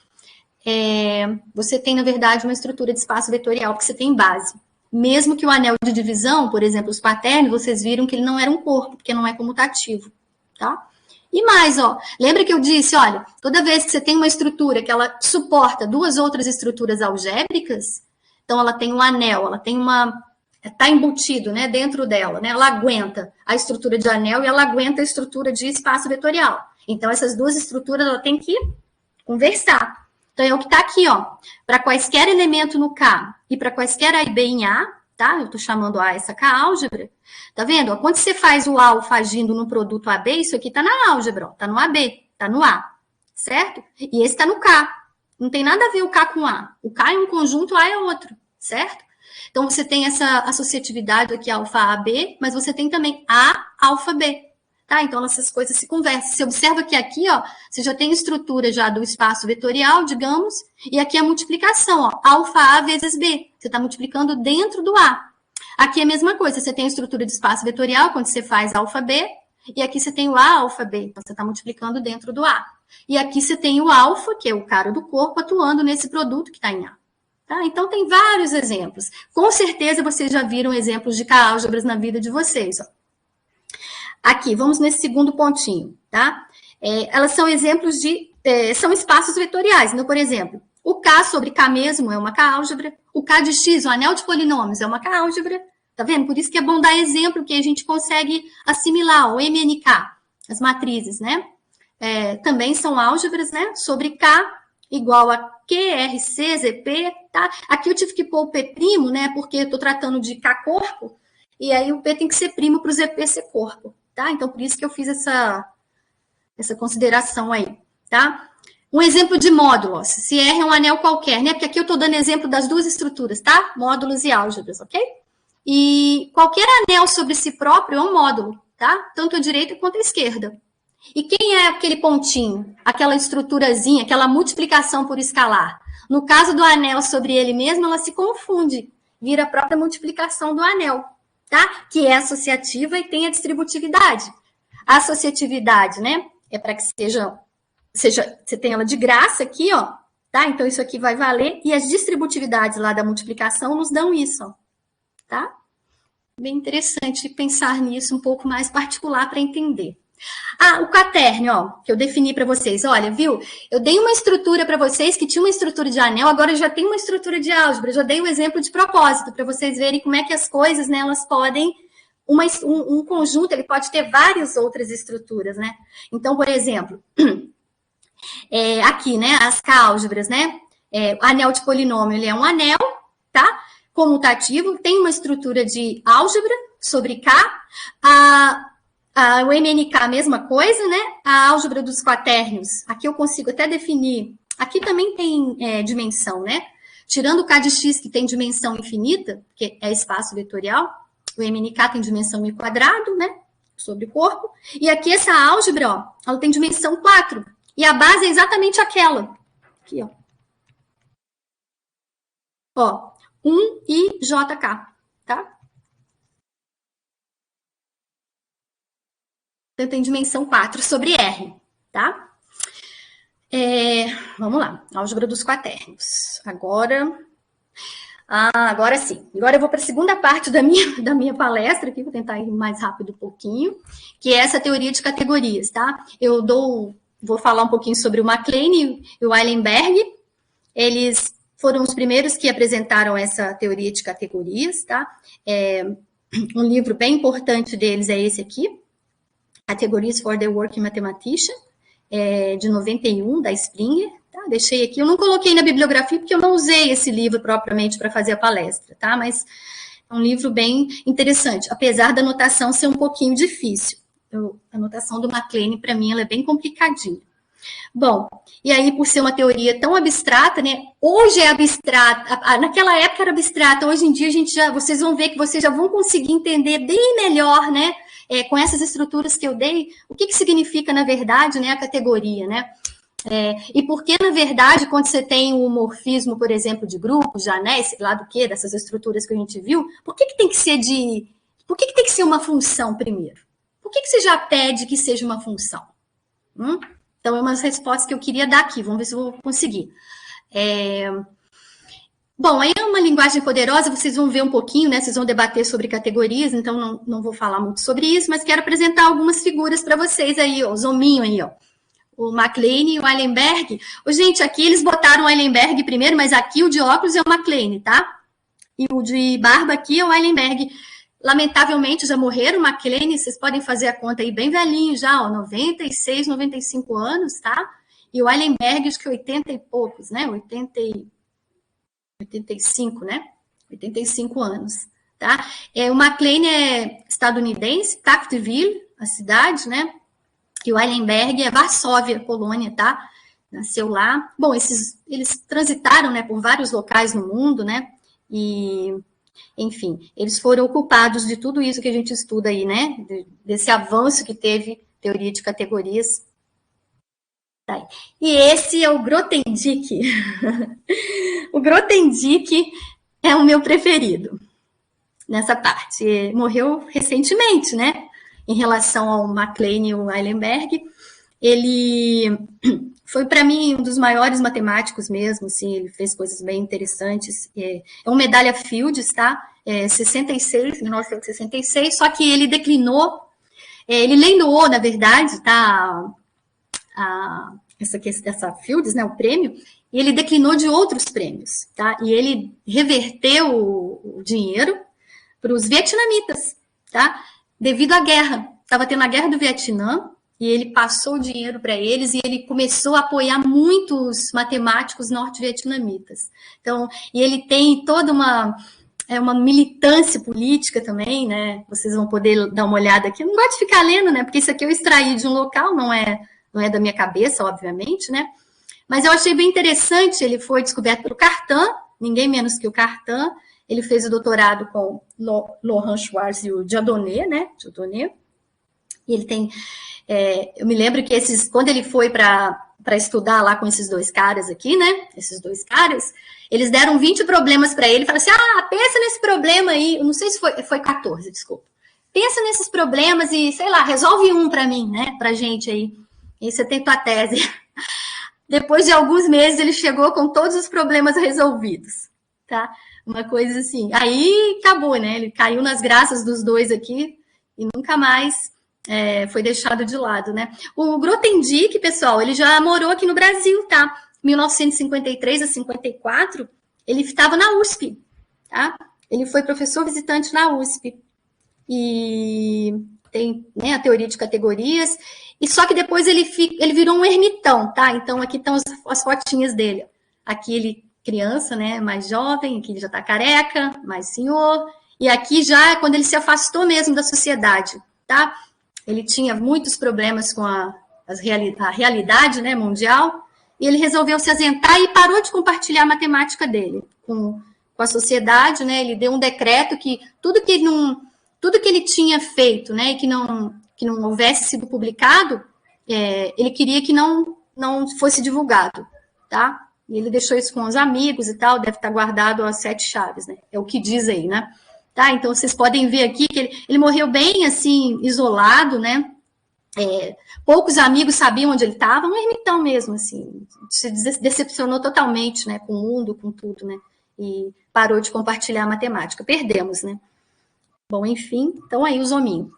Você tem, na verdade, uma estrutura de espaço vetorial que você tem base. Mesmo que o anel de divisão, por exemplo, os quaternios, vocês viram que ele não era um corpo, porque não é comutativo, tá? E mais, ó, lembra que eu disse, olha, toda vez que você tem uma estrutura que ela suporta duas outras estruturas algébricas, então ela tem um anel, ela tem está embutido, né, dentro dela, né, ela aguenta a estrutura de anel e ela aguenta a estrutura de espaço vetorial. Então, essas duas estruturas, ela tem que conversar. Então, é o que está aqui, ó, para quaisquer elemento no K e para quaisquer A e B em A, tá? Eu estou chamando A essa K-álgebra. Tá vendo? Ó, quando você faz o alfa agindo no produto AB, isso aqui está na álgebra, ó, está no AB, está no A, certo? E esse está no K. Não tem nada a ver o K com A. O K é um conjunto, A é outro, certo? Então, você tem essa associatividade aqui, alfa AB, mas você tem também A, alfa B. Tá? Então, essas coisas se conversam. Você observa que aqui, ó, você já tem estrutura já do espaço vetorial, digamos, e aqui a multiplicação, ó, alfa A vezes B. Você está multiplicando dentro do A. Aqui é a mesma coisa, você tem a estrutura de espaço vetorial, quando você faz alfa B, e aqui você tem o A, alfa B. Então, você está multiplicando dentro do A. E aqui você tem o alfa, que é o cara do corpo, atuando nesse produto que está em A. Tá? Então, tem vários exemplos. Com certeza, vocês já viram exemplos de K-álgebras na vida de vocês, ó. Aqui, vamos nesse segundo pontinho, tá? Elas são exemplos são espaços vetoriais. Então, por exemplo, o K sobre K mesmo é uma K-álgebra. O K de X, o anel de polinômios, é uma K-álgebra. Tá vendo? Por isso que é bom dar exemplo, que a gente consegue assimilar o MNK, as matrizes, né? Também são álgebras, né? Sobre K igual a QRC, ZP, tá? Aqui eu tive que pôr o P', né? Porque eu tô tratando de K-corpo, e aí o P tem que ser primo para o ZP ser corpo. Tá? Então, por isso que eu fiz essa consideração aí, tá? Um exemplo de módulo, ó, se R é um anel qualquer, né? Porque aqui eu estou dando exemplo das duas estruturas, tá? Módulos e álgebras, ok? E qualquer anel sobre si próprio é um módulo, tá? Tanto a direita quanto a esquerda. E quem é aquele pontinho? Aquela estruturazinha, aquela multiplicação por escalar. No caso do anel sobre ele mesmo, ela se confunde, vira a própria multiplicação do anel. Tá? Que é associativa e tem a distributividade. A associatividade, né, é para que você tenha ela de graça aqui, ó, tá? Então, isso aqui vai valer, e as distributividades lá da multiplicação nos dão isso, ó, tá? Bem interessante pensar nisso um pouco mais particular para entender. O quaternio, ó, que eu defini para vocês. Olha, viu? Eu dei uma estrutura para vocês que tinha uma estrutura de anel, agora já tem uma estrutura de álgebra. Eu já dei um exemplo de propósito para vocês verem como é que as coisas, né, elas podem... Um conjunto, ele pode ter várias outras estruturas, né? Então, por exemplo, aqui, né, as K-álgebras, né? O anel de polinômio, ele é um anel, tá? Comutativo, tem uma estrutura de álgebra sobre K. O MNK, a mesma coisa, né? A álgebra dos quaternios, aqui eu consigo até definir. Aqui também tem dimensão, né? Tirando o K de X, que tem dimensão infinita, que é espaço vetorial, o MNK tem dimensão μ², né? Sobre o corpo. E aqui essa álgebra, ó, ela tem dimensão 4. E a base é exatamente aquela. Aqui, ó. Ó, 1IJK, tá? Então, tem dimensão 4 sobre R, tá? Vamos lá, álgebra dos quaternios. Agora sim. Agora eu vou para a segunda parte da minha palestra, aqui, vou tentar ir mais rápido um pouquinho, que é essa teoria de categorias, tá? Vou falar um pouquinho sobre o MacLane e o Eilenberg. Eles foram os primeiros que apresentaram essa teoria de categorias, tá? Um livro bem importante deles é esse aqui, Categories for the Working Mathematician, de 91, da Springer, tá? Deixei aqui, eu não coloquei na bibliografia porque eu não usei esse livro propriamente para fazer a palestra, tá? Mas É um livro bem interessante, apesar da notação ser um pouquinho difícil. A notação do MacLane, para mim, ela é bem complicadinha. Bom, e aí, por ser uma teoria tão abstrata, né? Hoje é abstrata, naquela época era abstrata, hoje em dia vocês vão ver que vocês já vão conseguir entender bem melhor, né? Com essas estruturas que eu dei, o que significa, na verdade, né, a categoria, né? E por que, na verdade, quando você tem o morfismo, por exemplo, de grupos, já, né, esse lado que dessas estruturas que a gente viu, por que tem que ser uma função primeiro? Por que você já pede que seja uma função? Então, é umas respostas que eu queria dar aqui, vamos ver se eu vou conseguir. Bom, aí é uma linguagem poderosa, vocês vão ver um pouquinho, né? Vocês vão debater sobre categorias, então não vou falar muito sobre isso, mas quero apresentar algumas figuras para vocês aí, ó, o Zominho aí, ó. O MacLane e o Eilenberg. Gente, aqui eles botaram o Eilenberg primeiro, mas aqui o de óculos é o MacLane, tá? E o de barba aqui é o Eilenberg. Lamentavelmente já morreram, o MacLane, vocês podem fazer a conta aí bem velhinho já, ó, 96, 95 anos, tá? E o Eilenberg, acho que 80 e poucos, né? 85, né? 85 anos, tá? O MacLane é estadunidense, Tactville, a cidade, né? E o Eilenberg é Varsóvia, Polônia, tá? Nasceu lá. Bom, eles transitaram, né, por vários locais no mundo, né? E, enfim, eles foram ocupados de tudo isso que a gente estuda aí, né? Desse avanço que teve teoria de categorias. Tá. E esse é o Grothendieck. O Grothendieck é o meu preferido nessa parte. Morreu recentemente, né? Em relação ao MacLane e o Eilenberg. Ele foi, para mim, um dos maiores matemáticos mesmo, assim, ele fez coisas bem interessantes. É uma medalha Fields, tá? 1966, só que ele declinou, ele leiloou, na verdade, tá? Essa Fields, né, o prêmio, e ele declinou de outros prêmios, tá? E ele reverteu o dinheiro para os vietnamitas, tá? Devido à guerra. Estava tendo a guerra do Vietnã, e ele passou o dinheiro para eles, e ele começou a apoiar muitos matemáticos norte-vietnamitas. Então, e ele tem toda uma militância política também, né? Vocês vão poder dar uma olhada aqui. Eu não gosto de ficar lendo, né? Porque isso aqui eu extraí de um local, não é da minha cabeça, obviamente, né? Mas eu achei bem interessante, ele foi descoberto pelo Cartan, ninguém menos que o Cartan. Ele fez o doutorado com Laurent Schwartz e o Dieudonné, né? Dieudonné. E ele tem... eu me lembro que quando ele foi para estudar lá com esses dois caras aqui, né? Esses dois caras, eles deram 20 problemas para ele, falaram assim, pensa nesse problema aí, eu não sei se foi 14, desculpa. Pensa nesses problemas e, sei lá, resolve um para mim, né? Pra gente aí. E você tem tua tese. Depois de alguns meses, ele chegou com todos os problemas resolvidos, tá? Uma coisa assim. Aí acabou, né? Ele caiu nas graças dos dois aqui e nunca mais foi deixado de lado, né? O Grothendieck, pessoal, ele já morou aqui no Brasil, tá? 1953 a 54, ele estava na USP, tá? Ele foi professor visitante na USP. E tem, né, a teoria de categorias, e só que depois ele virou um ermitão, tá? Então, aqui estão as fotinhas dele. Aqui ele, criança, né, mais jovem, aqui ele já tá careca, mais senhor, e aqui já é quando ele se afastou mesmo da sociedade, tá? Ele tinha muitos problemas com a realidade, né, mundial, e ele resolveu se ausentar e parou de compartilhar a matemática dele com a sociedade, né? Ele deu um decreto que tudo que ele tinha feito, né, e que não houvesse sido publicado, ele queria que não fosse divulgado, tá? E ele deixou isso com os amigos e tal, deve estar guardado as 7 chaves, né? É o que diz aí, né? Tá? Então, vocês podem ver aqui que ele morreu bem, assim, isolado, né? Poucos amigos sabiam onde ele estava, um ermitão mesmo, assim. Se decepcionou totalmente, né? Com o mundo, com tudo, né? E parou de compartilhar a matemática. Perdemos, né? Bom, enfim, então aí o Zominho.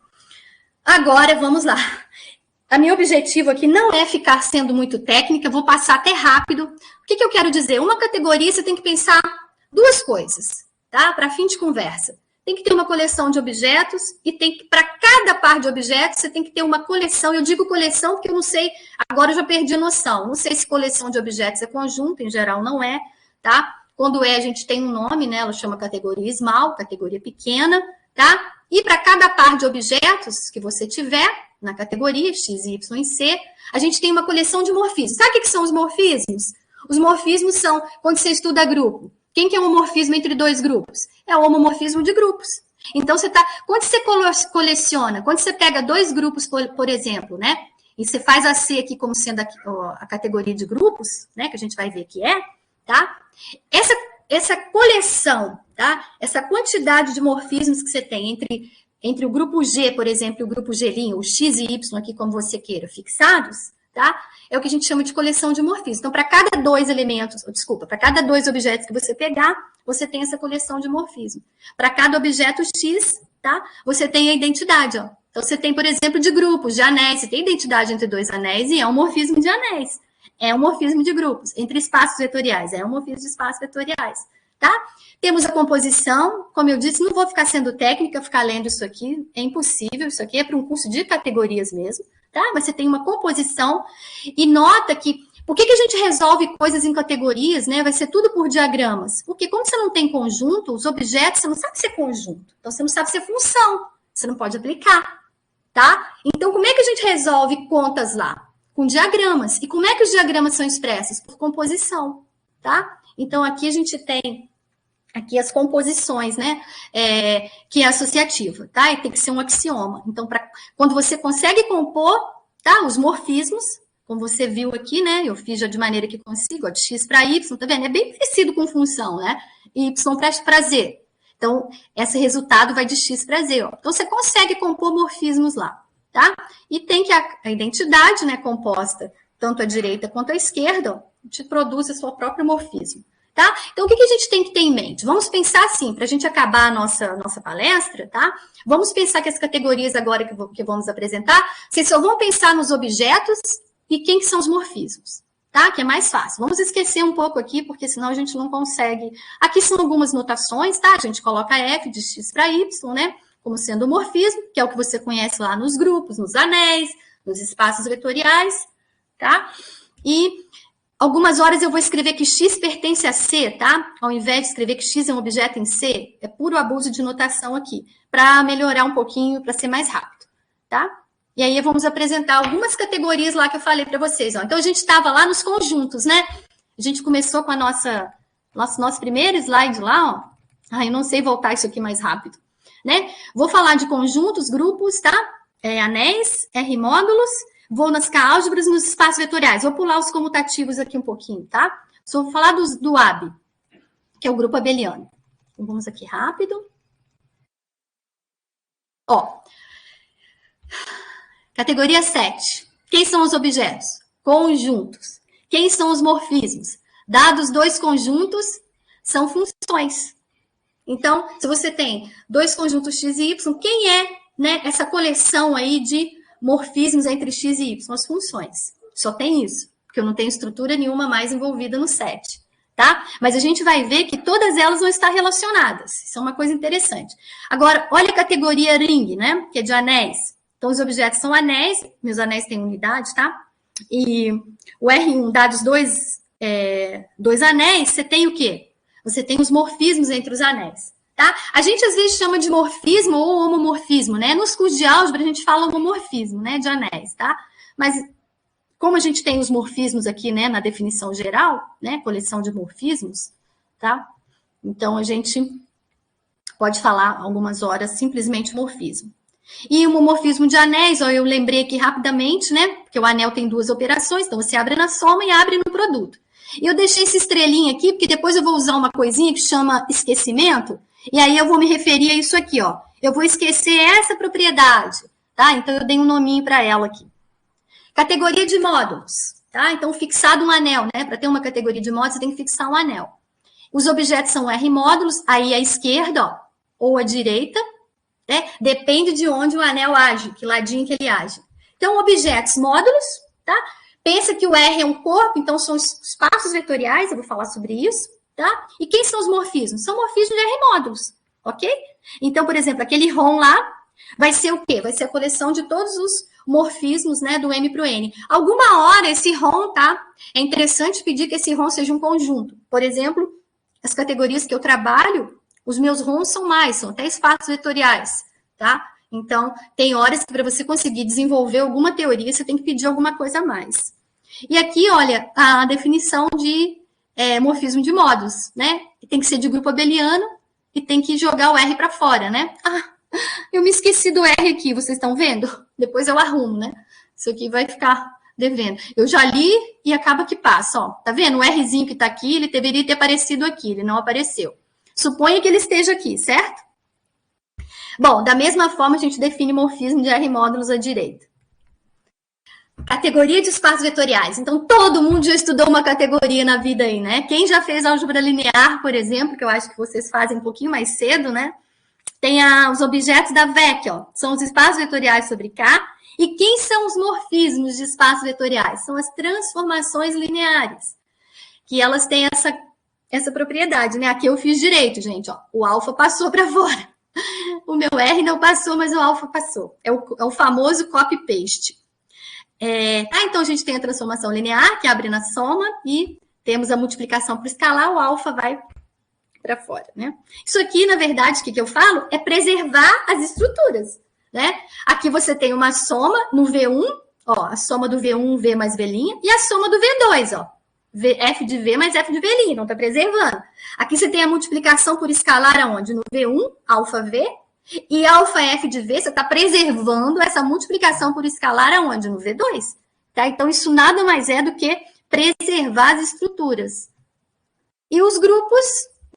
Agora, vamos lá. O meu objetivo aqui não é ficar sendo muito técnica, vou passar até rápido. O que eu quero dizer? Uma categoria, você tem que pensar 2 coisas, tá? Para fim de conversa. Tem que ter uma coleção de objetos e tem que, para cada par de objetos, você tem que ter uma coleção. Eu digo coleção porque eu não sei, agora eu já perdi a noção. Não sei se coleção de objetos é conjunto, em geral não é, tá? Quando a gente tem um nome, né? Ela chama categoria small, categoria pequena, tá? E para cada par de objetos que você tiver na categoria X, Y e C, a gente tem uma coleção de morfismos. Sabe o que são os morfismos? Os morfismos são quando você estuda grupo. Quem que é um homomorfismo entre dois grupos? É o homomorfismo de grupos. Então, quando você coleciona, quando você pega dois grupos, por exemplo, né? E você faz a C aqui como sendo a categoria de grupos, né? Que a gente vai ver que é, tá? Essa coleção, tá? Essa quantidade de morfismos que você tem entre o grupo G, por exemplo, e o grupo G', o X e Y aqui, como você queira, fixados, tá? É o que a gente chama de coleção de morfismos. Então, para cada dois para cada dois objetos que você pegar, você tem essa coleção de morfismo. Para cada objeto X, tá? Você tem a identidade, ó. Então, você tem, por exemplo, de grupos, de anéis. Você tem identidade entre dois anéis e é um morfismo de anéis. É um morfismo de grupos. Entre espaços vetoriais, é um morfismo de espaços vetoriais, tá? Temos a composição. Como eu disse, não vou ficar sendo técnica, ficar lendo isso aqui. É impossível. Isso aqui é para um curso de categorias mesmo, tá? Mas você tem uma composição. E nota que... Por que a gente resolve coisas em categorias, né? Vai ser tudo por diagramas. Porque como você não tem conjunto, os objetos, você não sabe ser conjunto. Então, você não sabe ser função. Você não pode aplicar, tá? Então, como é que a gente resolve contas lá? Com diagramas. E como é que os diagramas são expressos? Por composição, tá? Então, aqui a gente tem aqui as composições, né? Que é associativa, tá? E tem que ser um axioma. Então, quando você consegue compor, tá? Os morfismos, como você viu aqui, né? Eu fiz já de maneira que consigo, ó, de x para y, tá vendo? É bem parecido com função, né? Y para z. Então, esse resultado vai de x para z, ó. Então, você consegue compor morfismos lá, tá? E tem que a identidade, né, composta tanto à direita quanto à esquerda, ó, te produz o seu próprio morfismo, tá? Então, o que a gente tem que ter em mente? Vamos pensar assim, para a gente acabar a nossa palestra, tá? Vamos pensar que as categorias agora que vamos apresentar, vocês só vão pensar nos objetos e quem que são os morfismos, tá? Que é mais fácil. Vamos esquecer um pouco aqui, porque senão a gente não consegue... Aqui são algumas notações, tá? A gente coloca f de x para y, né? Como sendo o morfismo, que é o que você conhece lá nos grupos, nos anéis, nos espaços vetoriais, tá? E algumas horas eu vou escrever que x pertence a C, tá? Ao invés de escrever que x é um objeto em C, é puro abuso de notação aqui, para melhorar um pouquinho, para ser mais rápido, tá? E aí vamos apresentar algumas categorias lá que eu falei para vocês, ó. Então, a gente estava lá nos conjuntos, né? A gente começou com a nosso primeiro slide lá, ó. Ah, eu não sei voltar isso aqui mais rápido, né? Vou falar de conjuntos, grupos, tá? Anéis, R-módulos. Vou nas K-álgebras, nos espaços vetoriais. Vou pular os comutativos aqui um pouquinho, tá? Só vou falar do AB, que é o grupo abeliano. Então, vamos aqui rápido. Ó. Categoria 7. Quem são os objetos? Conjuntos. Quem são os morfismos? Dados dois conjuntos, são funções. Então, se você tem dois conjuntos x e y, quem é, né, essa coleção aí de morfismos entre x e y? As funções. Só tem isso, porque eu não tenho estrutura nenhuma mais envolvida no set, tá? Mas a gente vai ver que todas elas vão estar relacionadas. Isso é uma coisa interessante. Agora, olha a categoria ring, né, que é de anéis. Então, os objetos são anéis, meus anéis têm unidade, tá? E o R1, dados dois anéis, você tem o quê? Você tem os morfismos entre os anéis, tá? A gente, às vezes, chama de morfismo ou homomorfismo, né? Nos cursos de álgebra, a gente fala homomorfismo, né? De anéis, tá? Mas, como a gente tem os morfismos aqui, né? Na definição geral, né? Coleção de morfismos, tá? Então, a gente pode falar algumas horas simplesmente morfismo. E o homomorfismo de anéis, ó, eu lembrei aqui rapidamente, né? Porque o anel tem duas operações, então você abre na soma e abre no produto. E eu deixei essa estrelinha aqui, porque depois eu vou usar uma coisinha que chama esquecimento, e aí eu vou me referir a isso aqui, ó. Eu vou esquecer essa propriedade, tá? Então eu dei um nominho para ela aqui. Categoria de módulos, tá? Então fixado um anel, né? Para ter uma categoria de módulos, você tem que fixar um anel. Os objetos são R-módulos, aí à esquerda, ó, ou à direita, né? Depende de onde o anel age, que ladinho que ele age. Então, objetos, módulos, tá? Pensa que o R é um corpo, então são espaços vetoriais, eu vou falar sobre isso, tá? E quem são os morfismos? São morfismos de R-módulos, ok? Então, por exemplo, aquele ROM lá vai ser o quê? Vai ser a coleção de todos os morfismos, né, do M para o N. Alguma hora esse ROM, tá? É interessante pedir que esse ROM seja um conjunto. Por exemplo, as categorias que eu trabalho, os meus ROMs são mais, são até espaços vetoriais, tá? Então, tem horas que para você conseguir desenvolver alguma teoria, você tem que pedir alguma coisa a mais. E aqui, olha, a definição de morfismo de módulos, né? Tem que ser de grupo abeliano e tem que jogar o R para fora, né? Ah, eu me esqueci do R aqui, vocês estão vendo? Depois eu arrumo, né? Isso aqui vai ficar devendo. Eu já li e acaba que passa, ó. Tá vendo? O Rzinho que tá aqui, ele deveria ter aparecido aqui, ele não apareceu. Suponha que ele esteja aqui, certo? Bom, da mesma forma, a gente define morfismo de R módulos à direita. Categoria de espaços vetoriais. Então, todo mundo já estudou uma categoria na vida aí, né? Quem já fez álgebra linear, por exemplo, que eu acho que vocês fazem um pouquinho mais cedo, né? Tem os objetos da VEC, ó. São os espaços vetoriais sobre K. E quem são os morfismos de espaços vetoriais? São as transformações lineares. Que elas têm essa propriedade, né? Aqui eu fiz direito, gente, ó. O alfa passou para fora. O meu R não passou, mas o alfa passou. É o famoso copy-paste. Então a gente tem a transformação linear, que abre na soma, e temos a multiplicação por escalar, o alfa vai para fora, né? Isso aqui, na verdade, o que eu falo? É preservar as estruturas, né? Aqui você tem uma soma no V1, ó, a soma do V1, V mais V', e a soma do V2, ó, F de V mais F de V', não tá preservando. Aqui você tem a multiplicação por escalar aonde? No V1, alfa V, e alfa F de V, você está preservando essa multiplicação por escalar aonde? No V2. Tá? Então, isso nada mais é do que preservar as estruturas. E os grupos,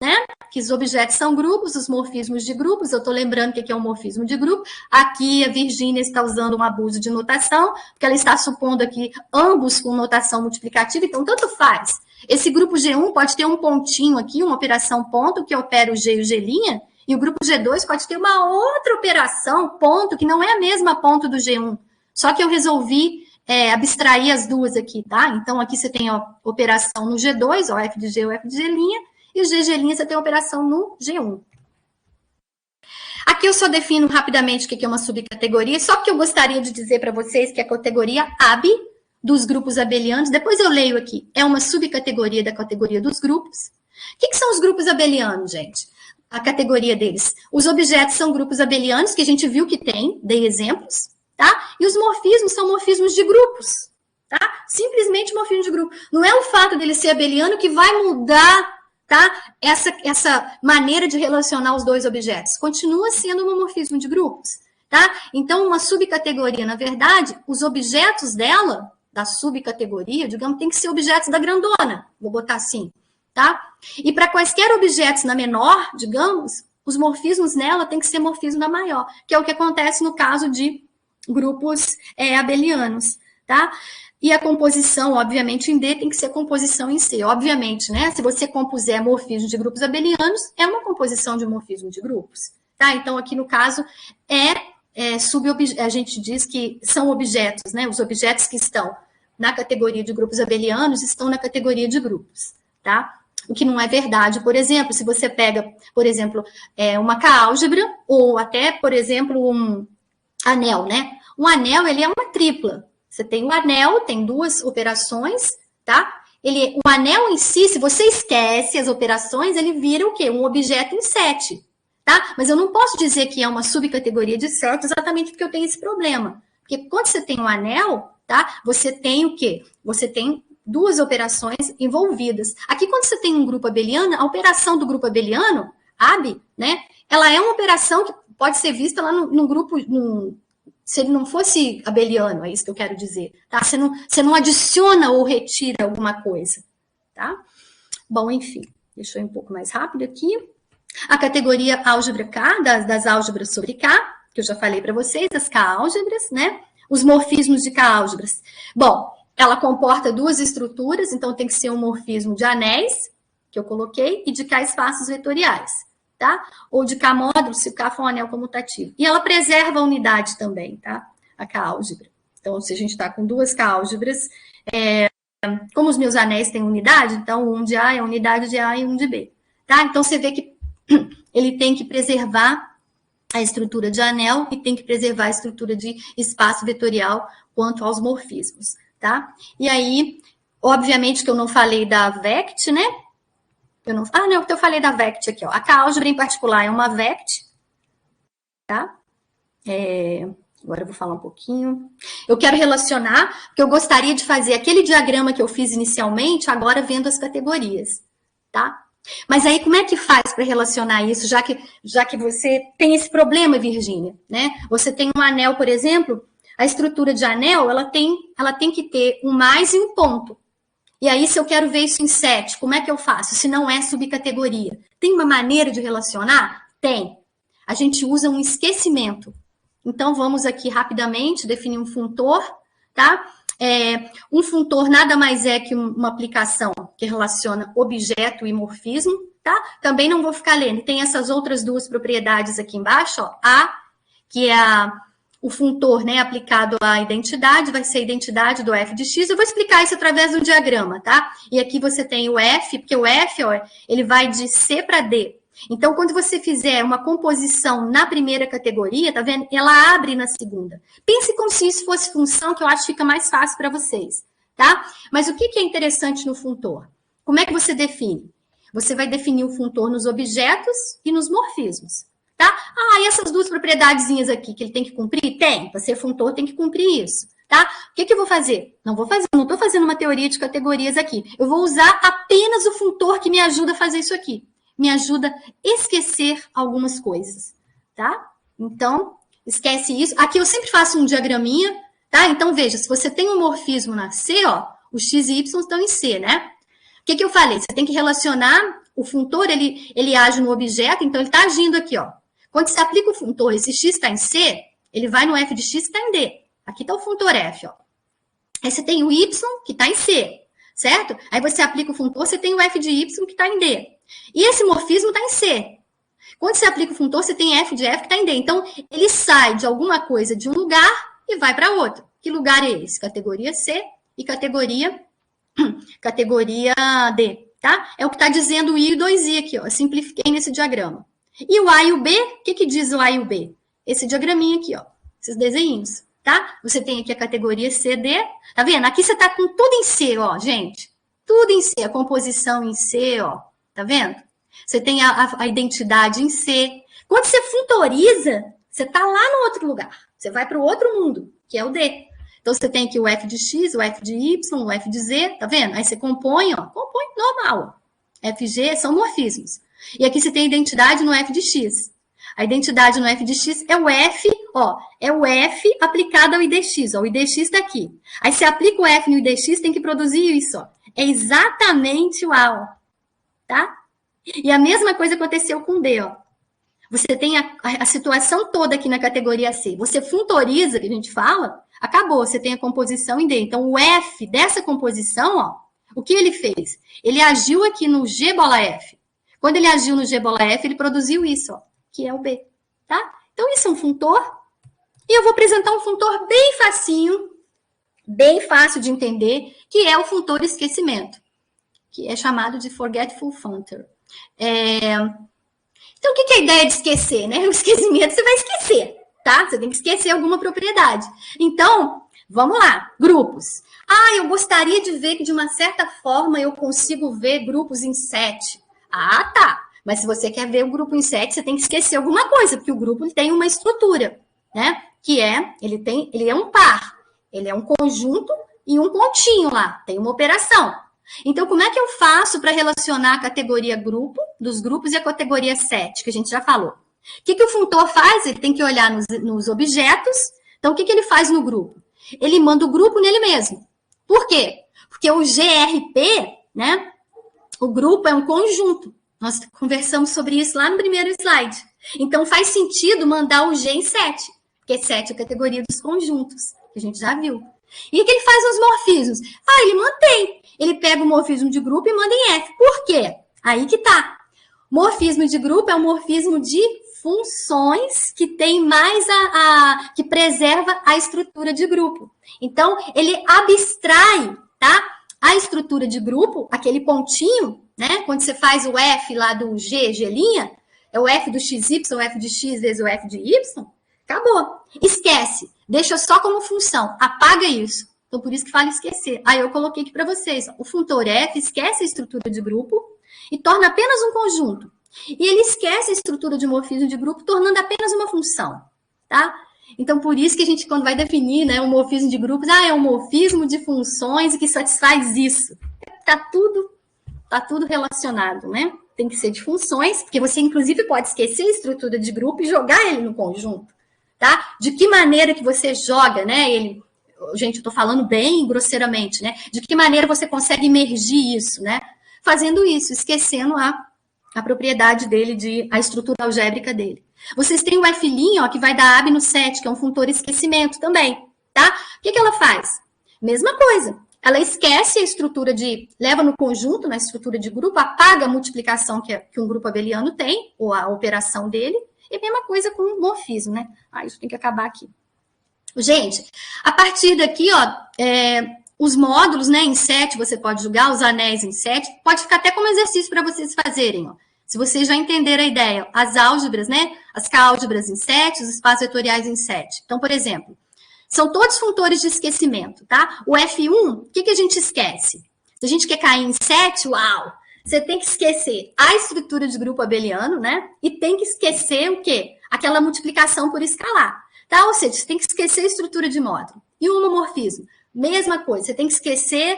né? Que os objetos são grupos, os morfismos de grupos. Eu estou lembrando o que é um morfismo de grupo. Aqui a Virgínia está usando um abuso de notação, porque ela está supondo aqui ambos com notação multiplicativa, então tanto faz. Esse grupo G1 pode ter um pontinho aqui, uma operação ponto, que opera o G e o G', e o grupo G2 pode ter uma outra operação, ponto, que não é a mesma ponto do G1. Só que eu resolvi abstrair as duas aqui, tá? Então, aqui você tem a operação no G2, ó, F de G ou F de G', e o GG' você tem a operação no G1. Aqui eu só defino rapidamente o que é uma subcategoria, só que eu gostaria de dizer para vocês que a categoria AB dos grupos abelianos, depois eu leio aqui, é uma subcategoria da categoria dos grupos. O que são os grupos abelianos, gente? A categoria deles. Os objetos são grupos abelianos, que a gente viu que tem, dei exemplos, tá? E os morfismos são morfismos de grupos, tá? Simplesmente morfismo de grupo. Não é o fato dele ser abeliano que vai mudar, tá? Essa maneira de relacionar os dois objetos. Continua sendo um morfismo de grupos, tá? Então, uma subcategoria, na verdade, os objetos dela, da subcategoria, digamos, tem que ser objetos da grandona, vou botar assim, tá? E para quaisquer objetos na menor, digamos, os morfismos nela tem que ser morfismo da maior, que é o que acontece no caso de grupos abelianos, tá? E a composição, obviamente, em D tem que ser composição em C, obviamente, né? Se você compuser morfismo de grupos abelianos, é uma composição de morfismo de grupos, tá? Então, aqui no caso, a gente diz que são objetos, né? Os objetos que estão na categoria de grupos abelianos estão na categoria de grupos, tá? O que não é verdade. Por exemplo, se você pega, por exemplo, uma K-álgebra, ou até, por exemplo, um anel, né? Um anel, ele é uma tripla. Você tem o anel, tem duas operações, tá? O anel em si, se você esquece as operações, ele vira o quê? Um objeto em 7, tá? Mas eu não posso dizer que é uma subcategoria de 7 exatamente porque eu tenho esse problema. Porque quando você tem um anel, tá? Você tem o quê? Você tem duas operações envolvidas. Aqui, quando você tem um grupo abeliano, a operação do grupo abeliano, AB, né? Ela é uma operação que pode ser vista lá no grupo, se ele não fosse abeliano, é isso que eu quero dizer, tá? Você não adiciona ou retira alguma coisa, tá? Bom, enfim, deixa eu ir um pouco mais rápido aqui. A categoria álgebra K, das álgebras sobre K, que eu já falei para vocês, as K-álgebras, né? Os morfismos de K-álgebras. Bom, ela comporta duas estruturas, então tem que ser um morfismo de anéis, que eu coloquei, e de K-espaços vetoriais, tá? Ou de K-módulos, se o K for um anel comutativo. E ela preserva a unidade também, tá? A K-álgebra. Então, se a gente está com duas K-álgebras, como os meus anéis têm unidade, então um de A é a unidade de A e um de B, tá? Então, você vê que ele tem que preservar a estrutura de anel e tem que preservar a estrutura de espaço vetorial quanto aos morfismos, tá? E aí, obviamente que eu não falei da VECT, né? não, então eu falei da VECT aqui, ó. A K-álgebra em particular é uma VECT, tá? Agora eu vou falar um pouquinho. Eu quero relacionar, porque eu gostaria de fazer aquele diagrama que eu fiz inicialmente, agora vendo as categorias, tá? Mas aí como é que faz para relacionar isso, já que você tem esse problema, Virgínia, né? Você tem um anel, por exemplo, a estrutura de anel, ela tem que ter um mais e um ponto. E aí, se eu quero ver isso em 7, como é que eu faço? Se não é subcategoria. Tem uma maneira de relacionar? Tem. A gente usa um esquecimento. Então, vamos aqui rapidamente definir um funtor, tá? Um funtor nada mais é que uma aplicação que relaciona objeto e morfismo, tá? Também não vou ficar lendo. Tem essas outras duas propriedades aqui embaixo, ó. A, que é o funtor, né, aplicado à identidade, vai ser a identidade do f de x. Eu vou explicar isso através do diagrama, tá? E aqui você tem o f, porque o f, ó, ele vai de C para D. Então, quando você fizer uma composição na primeira categoria, tá vendo? Ela abre na segunda. Pense como se isso fosse função, que eu acho que fica mais fácil para vocês, tá? Mas o que é interessante no funtor? Como é que você define? Você vai definir o funtor nos objetos e nos morfismos, tá? E essas duas propriedadezinhas aqui que ele tem que cumprir? Tem. Para ser funtor, tem que cumprir isso, tá? O que eu vou fazer? Não estou fazendo uma teoria de categorias aqui. Eu vou usar apenas o funtor que me ajuda a fazer isso aqui. Me ajuda a esquecer algumas coisas, tá? Então, esquece isso. Aqui eu sempre faço um diagraminha, tá? Então, veja, se você tem um morfismo na C, ó, os x e y estão em C, né? O que eu falei? Você tem que relacionar o funtor, ele age no objeto, então ele está agindo aqui, ó. Quando você aplica o funtor, esse x está em C, ele vai no f de x que está em D. Aqui está o funtor f, ó. Aí você tem o y que está em C, certo? Aí você aplica o funtor, você tem o f de y que está em D. E esse morfismo está em C. Quando você aplica o funtor, você tem f de f que está em D. Então, ele sai de alguma coisa de um lugar e vai para outro. Que lugar é esse? Categoria C e categoria D, tá? É o que está dizendo o I e 2I aqui, ó. Eu simplifiquei nesse diagrama. E o A e o B, o que diz o A e o B? Esse diagraminha aqui, ó. Esses desenhinhos, tá? Você tem aqui a categoria C, D. Tá vendo? Aqui você tá com tudo em C, ó, gente. Tudo em C. A composição em C, ó. Tá vendo? Você tem a identidade em C. Quando você funtoriza, você tá lá no outro lugar. Você vai para o outro mundo, que é o D. Então, você tem aqui o f de x, o f de y, o f de z, tá vendo? Aí você compõe, ó. Compõe normal, ó. FG são morfismos. E aqui você tem a identidade no f de x. A identidade no f de x é o f, ó, é o f aplicado ao idx, ó, o idx está aqui. Aí você aplica o f no idx, tem que produzir isso, ó. É exatamente o A, ó, tá? E a mesma coisa aconteceu com D, ó. Você tem a situação toda aqui na categoria C. Você funtoriza, que a gente fala, acabou, você tem a composição em D. Então, o f dessa composição, ó, o que ele fez? Ele agiu aqui no G bola F. Quando ele agiu no G bola F, ele produziu isso, ó, que é o B, tá? Então, isso é um funtor. E eu vou apresentar um funtor bem facinho, bem fácil de entender, que é o funtor esquecimento, que é chamado de forgetful functor. Então, o que é a ideia de esquecer, né? O esquecimento você vai esquecer, tá? Você tem que esquecer alguma propriedade. Então, vamos lá, grupos. Eu gostaria de ver que, de uma certa forma, eu consigo ver grupos em 7. Tá. Mas se você quer ver o grupo em 7, você tem que esquecer alguma coisa, porque o grupo tem uma estrutura, né? Que ele é um par. Ele é um conjunto e um pontinho lá. Tem uma operação. Então, como é que eu faço para relacionar a categoria grupo, dos grupos, e a categoria 7, que a gente já falou? O que o funtor faz? Ele tem que olhar nos objetos. Então, o que ele faz no grupo? Ele manda o grupo nele mesmo. Por quê? Porque o GRP, né? O grupo é um conjunto. Nós conversamos sobre isso lá no primeiro slide. Então, faz sentido mandar o G em 7, porque 7 é a categoria dos conjuntos, que a gente já viu. E o que ele faz nos morfismos? Ele mantém. Ele pega o morfismo de grupo e manda em F. Por quê? Aí que tá. Morfismo de grupo é um morfismo de funções que tem mais que preserva a estrutura de grupo. Então, ele abstrai, tá? A estrutura de grupo, aquele pontinho, né? Quando você faz o F lá do G, G', é o F do XY, o F de X vezes o F de Y, acabou. Esquece. Deixa só como função. Apaga isso. Então, por isso que fala esquecer. Aí eu coloquei aqui para vocês. Ó, o funtor F esquece a estrutura de grupo e torna apenas um conjunto. E ele esquece a estrutura de morfismo de grupo, tornando apenas uma função, tá? Então, por isso que a gente, quando vai definir, né, o morfismo de grupos, é um morfismo de funções que satisfaz isso. Tá tudo relacionado, né? Tem que ser de funções, porque você, inclusive, pode esquecer a estrutura de grupo e jogar ele no conjunto, tá? De que maneira que você joga, né, ele... Gente, eu tô falando bem grosseiramente, né? De que maneira você consegue imergir isso, né? Fazendo isso, esquecendo a propriedade dele, a estrutura algébrica dele. Vocês têm o F', ó, que vai dar AB no 7, que é um funtor esquecimento também, tá? O que ela faz? Mesma coisa. Ela esquece a estrutura leva no conjunto, na estrutura de grupo, apaga a multiplicação que um grupo abeliano tem, ou a operação dele, e mesma coisa com o morfismo, né? Isso tem que acabar aqui. Gente, a partir daqui, ó, os módulos, né, em 7, você pode jogar, os anéis em 7, pode ficar até como exercício para vocês fazerem, ó. Se vocês já entenderam a ideia, as álgebras, né, as K-álgebras em 7, os espaços vetoriais em 7. Então, por exemplo, são todos funtores de esquecimento, tá? O F1, o que a gente esquece? Se a gente quer cair em 7, uau! Você tem que esquecer a estrutura de grupo abeliano, né? E tem que esquecer o quê? Aquela multiplicação por escalar, tá? Ou seja, você tem que esquecer a estrutura de módulo. E o homomorfismo? Mesma coisa, você tem que esquecer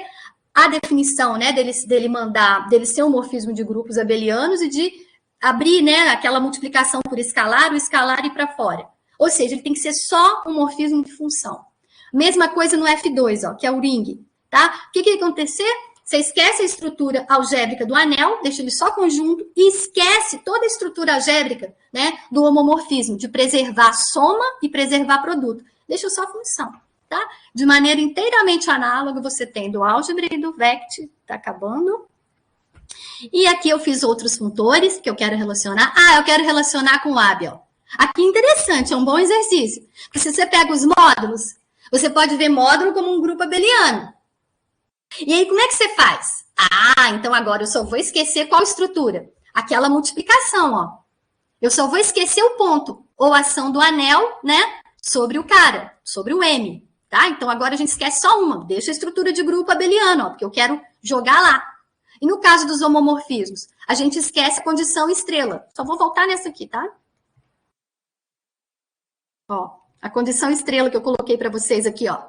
a definição, né, dele ser um morfismo de grupos abelianos e de abrir, né, aquela multiplicação por escalar, o escalar ir para fora. Ou seja, ele tem que ser só um morfismo de função. Mesma coisa no F2, ó, que é o ring, tá? O que vai acontecer? Você esquece a estrutura algébrica do anel, deixa ele só conjunto e esquece toda a estrutura algébrica, né, do homomorfismo, de preservar soma e preservar produto. Deixa só a função. Tá? De maneira inteiramente análoga, você tem do álgebra e do vect, tá acabando. E aqui eu fiz outros funtores que eu quero relacionar. Eu quero relacionar com o AB, ó. Aqui interessante, é um bom exercício. Porque se você pega os módulos, você pode ver módulo como um grupo abeliano. E aí, como é que você faz? Então agora eu só vou esquecer qual estrutura? Aquela multiplicação, ó. Eu só vou esquecer o ponto, ou a ação do anel, né, sobre o cara, sobre o M. Tá? Então, agora a gente esquece só uma. Deixa a estrutura de grupo abeliano, ó, porque eu quero jogar lá. E no caso dos homomorfismos, a gente esquece a condição estrela. Só vou voltar nessa aqui, tá? Ó, a condição estrela que eu coloquei para vocês aqui, ó.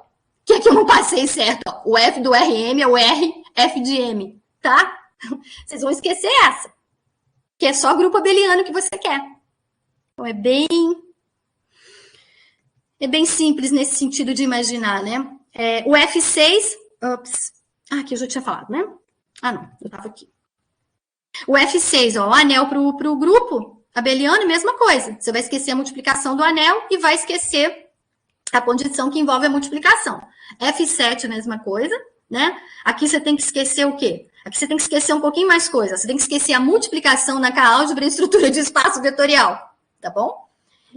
Que é que eu não passei certo, ó. O F do RM é o R, F de M, tá? Vocês vão esquecer essa. Que é só grupo abeliano que você quer. Então, é bem simples nesse sentido de imaginar, né? O F6... aqui eu já tinha falado, né? Não, eu estava aqui. O F6, ó, o anel para o grupo abeliano, mesma coisa. Você vai esquecer a multiplicação do anel e vai esquecer a condição que envolve a multiplicação. F7, mesma coisa, né? Aqui você tem que esquecer o quê? Aqui você tem que esquecer um pouquinho mais coisa. Você tem que esquecer a multiplicação na K-álgebra e estrutura de espaço vetorial, tá bom?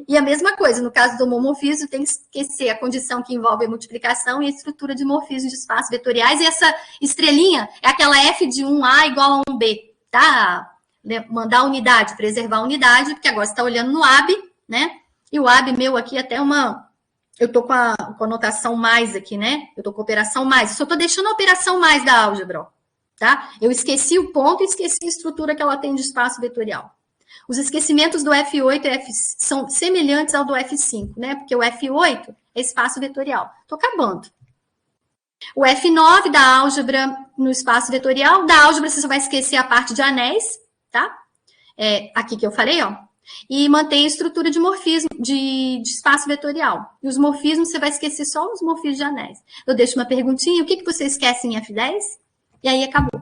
E a mesma coisa, no caso do homomorfismo, tem que esquecer a condição que envolve a multiplicação e a estrutura de morfismo de espaços vetoriais. E essa estrelinha é aquela F de 1A igual a 1B, tá? Mandar a unidade, preservar a unidade, porque agora você está olhando no AB, né? E o AB meu aqui até eu tô com a notação mais aqui, né? Eu tô com a operação mais. Eu só tô deixando a operação mais da álgebra, ó, tá? Eu esqueci o ponto e esqueci a estrutura que ela tem de espaço vetorial. Os esquecimentos do F8 são semelhantes ao do F5, né? Porque o F8 é espaço vetorial. Estou acabando. O F9 da álgebra no espaço vetorial. Da álgebra você só vai esquecer a parte de anéis, tá? Aqui que eu falei, ó. E mantém a estrutura de morfismo, de espaço vetorial. E os morfismos você vai esquecer só os morfismos de anéis. Eu deixo uma perguntinha. O que você esquece em F10? E aí acabou.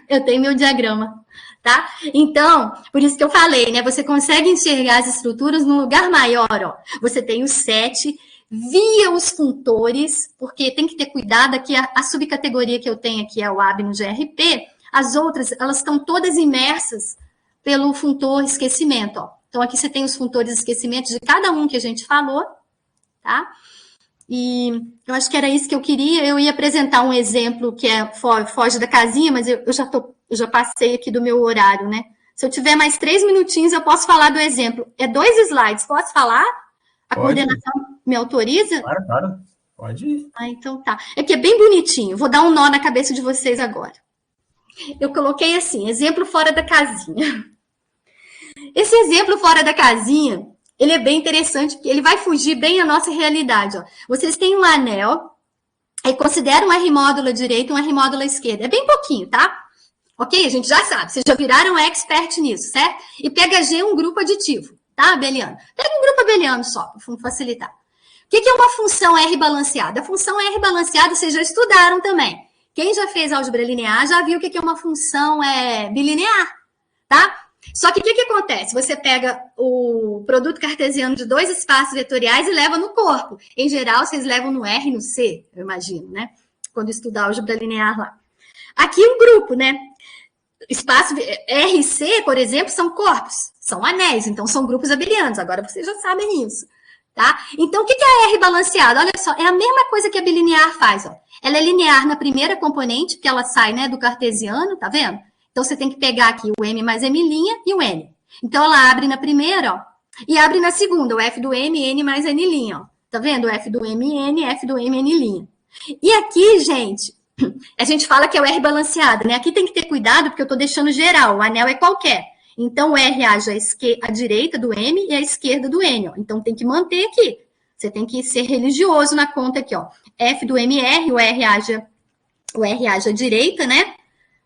Eu tenho meu diagrama, tá? Então, por isso que eu falei, né? Você consegue enxergar as estruturas num lugar maior, ó. Você tem os 7 via os funtores, porque tem que ter cuidado aqui, a subcategoria que eu tenho aqui é o AB no GRP, as outras, elas estão todas imersas pelo funtor esquecimento, ó. Então, aqui você tem os funtores esquecimentos de cada um que a gente falou, tá? E eu acho que era isso que eu queria. Eu ia apresentar um exemplo que foge da casinha, mas eu já passei aqui do meu horário, né? Se eu tiver mais 3 minutinhos, eu posso falar do exemplo. 2 slides, posso falar? A coordenação me autoriza? Claro. Pode ir. Então tá. É que é bem bonitinho. Vou dar um nó na cabeça de vocês agora. eu coloquei assim, exemplo fora da casinha. Esse exemplo fora da casinha, ele é bem interessante, porque ele vai fugir bem à nossa realidade. Ó. Vocês têm um anel, aí considera um R módulo à direita e um R módulo à esquerda. É bem pouquinho, tá? Ok? A gente já sabe, vocês já viraram expert nisso, certo? E pega G um grupo aditivo, tá, abeliano? Pega um grupo abeliano só, para facilitar. O que é uma função R balanceada? A função R balanceada vocês já estudaram também. Quem já fez álgebra linear já viu o que é uma função bilinear, tá? Só que o que acontece? Você pega o produto cartesiano de dois espaços vetoriais e leva no corpo. Em geral, vocês levam no R e no C, eu imagino, né? Quando estudar álgebra linear lá. Aqui um grupo, né? Espaço R e C, por exemplo, são corpos, são anéis, então são grupos abelianos. Agora vocês já sabem isso, tá? Então, o que é a R balanceada? Olha só, é a mesma coisa que a bilinear faz, ó. Ela é linear na primeira componente, porque ela sai, né, do cartesiano, tá vendo? Então, você tem que pegar aqui o M mais M' e o N. Então, ela abre na primeira, ó, e abre na segunda, o F do M, N mais N', ó. Tá vendo? O F do M, N, F do M, N'. E aqui, gente, a gente fala que é o R balanceado, né? Aqui tem que ter cuidado, porque eu tô deixando geral, o anel é qualquer. Então, o R age à direita do M e à esquerda do N, ó. Então, tem que manter aqui. Você tem que ser religioso na conta aqui, ó. F do MR, o R age à direita, né?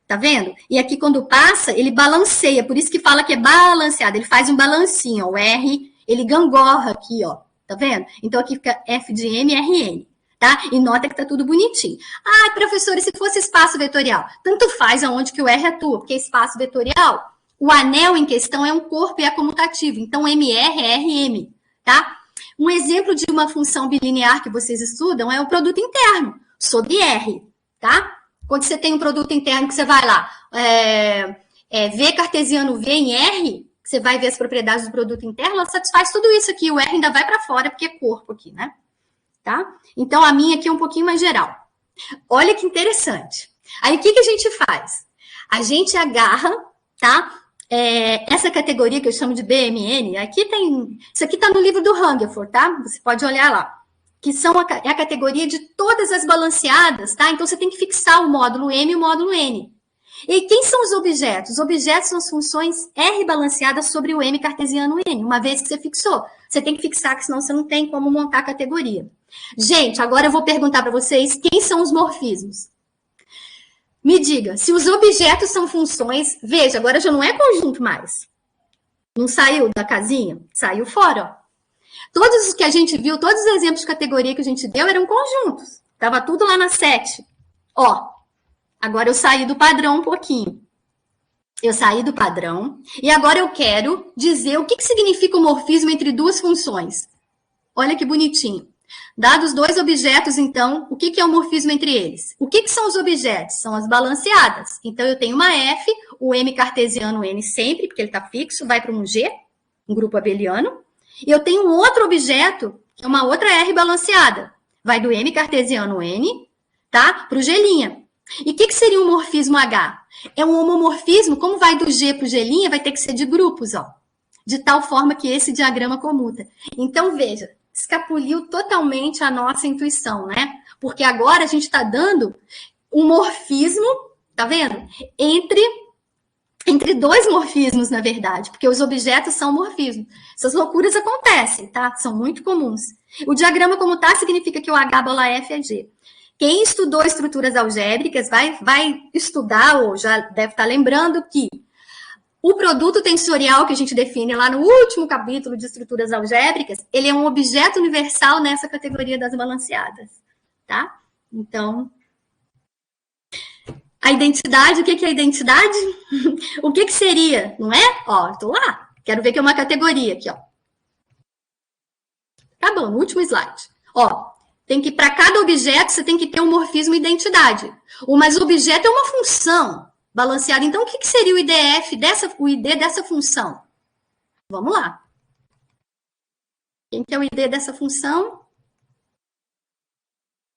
Tá vendo? E aqui, quando passa, ele balanceia. Por isso que fala que é balanceado. Ele faz um balancinho, ó. O R, ele gangorra aqui, ó. Tá vendo? Então, aqui fica F de M, RN. Tá? E nota que tá tudo bonitinho. Ah, professora, e se fosse espaço vetorial? Tanto faz aonde que o R atua, porque espaço vetorial, o anel em questão é um corpo e é comutativo. Então, MR é RM, tá? Um exemplo de uma função bilinear que vocês estudam é o produto interno, sobre R, tá? Quando você tem um produto interno que você vai lá, V cartesiano V em R, você vai ver as propriedades do produto interno, ela satisfaz tudo isso aqui. O R ainda vai para fora, porque é corpo aqui, né? Tá? Então, a minha aqui é um pouquinho mais geral. Olha que interessante. Aí, o que a gente faz? A gente agarra, tá? Essa categoria que eu chamo de BMN, aqui tem... Isso aqui tá no livro do Hungerford, tá? Você pode olhar lá. Que é a categoria de todas as balanceadas, tá? Então, você tem que fixar o módulo M e o módulo N. E quem são os objetos? Os objetos são as funções R balanceadas sobre o M cartesiano N. Uma vez que você fixou, você tem que fixar, que senão você não tem como montar a categoria. Gente, agora eu vou perguntar para vocês quem são os morfismos. Me diga, se os objetos são funções... Veja, agora já não é conjunto mais. Não saiu da casinha? Saiu fora, ó. Todos os que a gente viu, todos os exemplos de categoria que a gente deu eram conjuntos. Estava tudo lá na 7. Ó, agora eu saí do padrão um pouquinho. Eu saí do padrão. E agora eu quero dizer o que significa o morfismo entre duas funções. Olha que bonitinho. Dados dois objetos, então, o que é o morfismo entre eles? O que são os objetos? São as balanceadas. Então, eu tenho uma F, o M cartesiano N sempre, porque ele está fixo, vai para um G, um grupo abeliano. E eu tenho um outro objeto, que é uma outra R balanceada. Vai do M cartesiano N, tá? Para o G'. E o que seria um morfismo H? É um homomorfismo, como vai do G para o G', vai ter que ser de grupos, ó. De tal forma que esse diagrama comuta. Então, veja, escapuliu totalmente a nossa intuição, né? Porque agora a gente está dando um morfismo, tá vendo? Entre dois morfismos, na verdade, porque os objetos são morfismos. Essas loucuras acontecem, tá? São muito comuns. O diagrama como tá significa que o H bola F é G. Quem estudou estruturas algébricas vai estudar, ou já deve estar lembrando que o produto tensorial que a gente define lá no último capítulo de estruturas algébricas, ele é um objeto universal nessa categoria das balanceadas, tá? Então, a identidade, o que é a identidade? O que seria, não é? Ó, estou lá, quero ver que é uma categoria aqui, ó. Tá bom, no último slide. Ó, tem que, para cada objeto, você tem que ter um morfismo e identidade. Mas o objeto é uma função balanceada. Então, o que seria o IDF, o ID dessa função? Vamos lá. Quem que é o ID dessa função?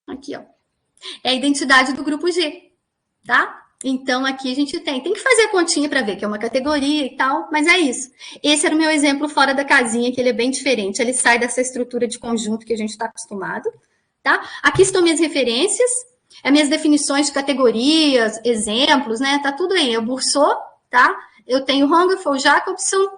Aqui, ó. É a identidade do grupo G, tá? Então, aqui a gente tem que fazer a continha para ver que é uma categoria e tal, mas é isso. Esse era o meu exemplo fora da casinha, que ele é bem diferente. Ele sai dessa estrutura de conjunto que a gente está acostumado, tá? Aqui estão minhas referências. As minhas definições de categorias, exemplos, né? Tá tudo aí. Eu Bourseau, tá? Eu tenho Hungerford, Jacobson,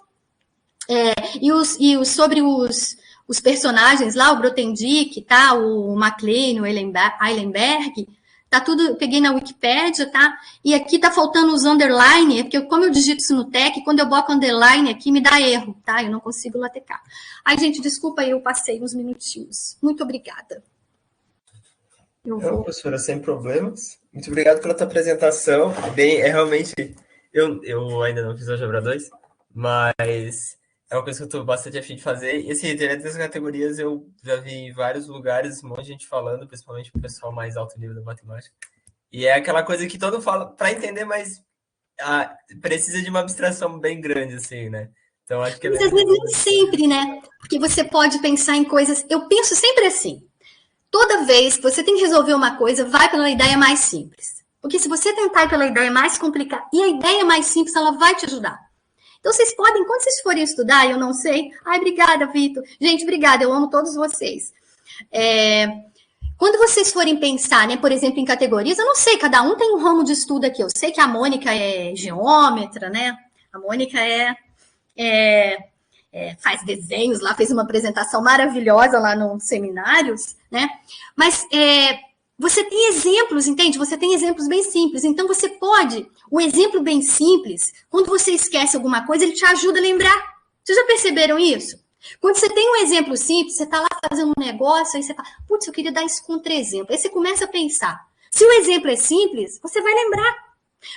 sobre os personagens lá, o Grothendieck, tá? O MacLean, o Eilenberg, tá tudo, eu peguei na Wikipédia, tá? E aqui tá faltando os underline, porque como eu digito isso no TEC, quando eu boto underline aqui, me dá erro, tá? Eu não consigo latecar. Ai, gente, desculpa aí, eu passei uns minutinhos. Muito obrigada. Não, professora, sem problemas. Muito obrigado pela tua apresentação. Realmente, eu ainda não fiz o Álgebra 2, mas é uma coisa que eu estou bastante afim de fazer. E assim, direto das categorias, eu já vi em vários lugares, um monte de gente falando, principalmente o pessoal mais alto nível da matemática. E é aquela coisa que todo fala para entender, mas precisa de uma abstração bem grande, assim, né? Então, acho que mas às vezes nem sempre, né? Porque você pode pensar em coisas... Eu penso sempre assim. Toda vez que você tem que resolver uma coisa, vai pela ideia mais simples. Porque se você tentar ir pela ideia mais complicada, e a ideia mais simples, ela vai te ajudar. Então, vocês podem, quando vocês forem estudar, eu não sei... Ai, obrigada, Vitor. Gente, obrigada, eu amo todos vocês. Quando vocês forem pensar, né, por exemplo, em categorias, eu não sei, cada um tem um ramo de estudo aqui. Eu sei que a Mônica é geômetra, né? A Mônica faz desenhos lá, fez uma apresentação maravilhosa lá nos seminários, né? Mas você tem exemplos, entende? Você tem exemplos bem simples. Então, você pode... O exemplo bem simples, quando você esquece alguma coisa, ele te ajuda a lembrar. Vocês já perceberam isso? Quando você tem um exemplo simples, você está lá fazendo um negócio, aí você fala, putz, eu queria dar isso contra-exemplo. Aí você começa a pensar. Se o exemplo é simples, você vai lembrar.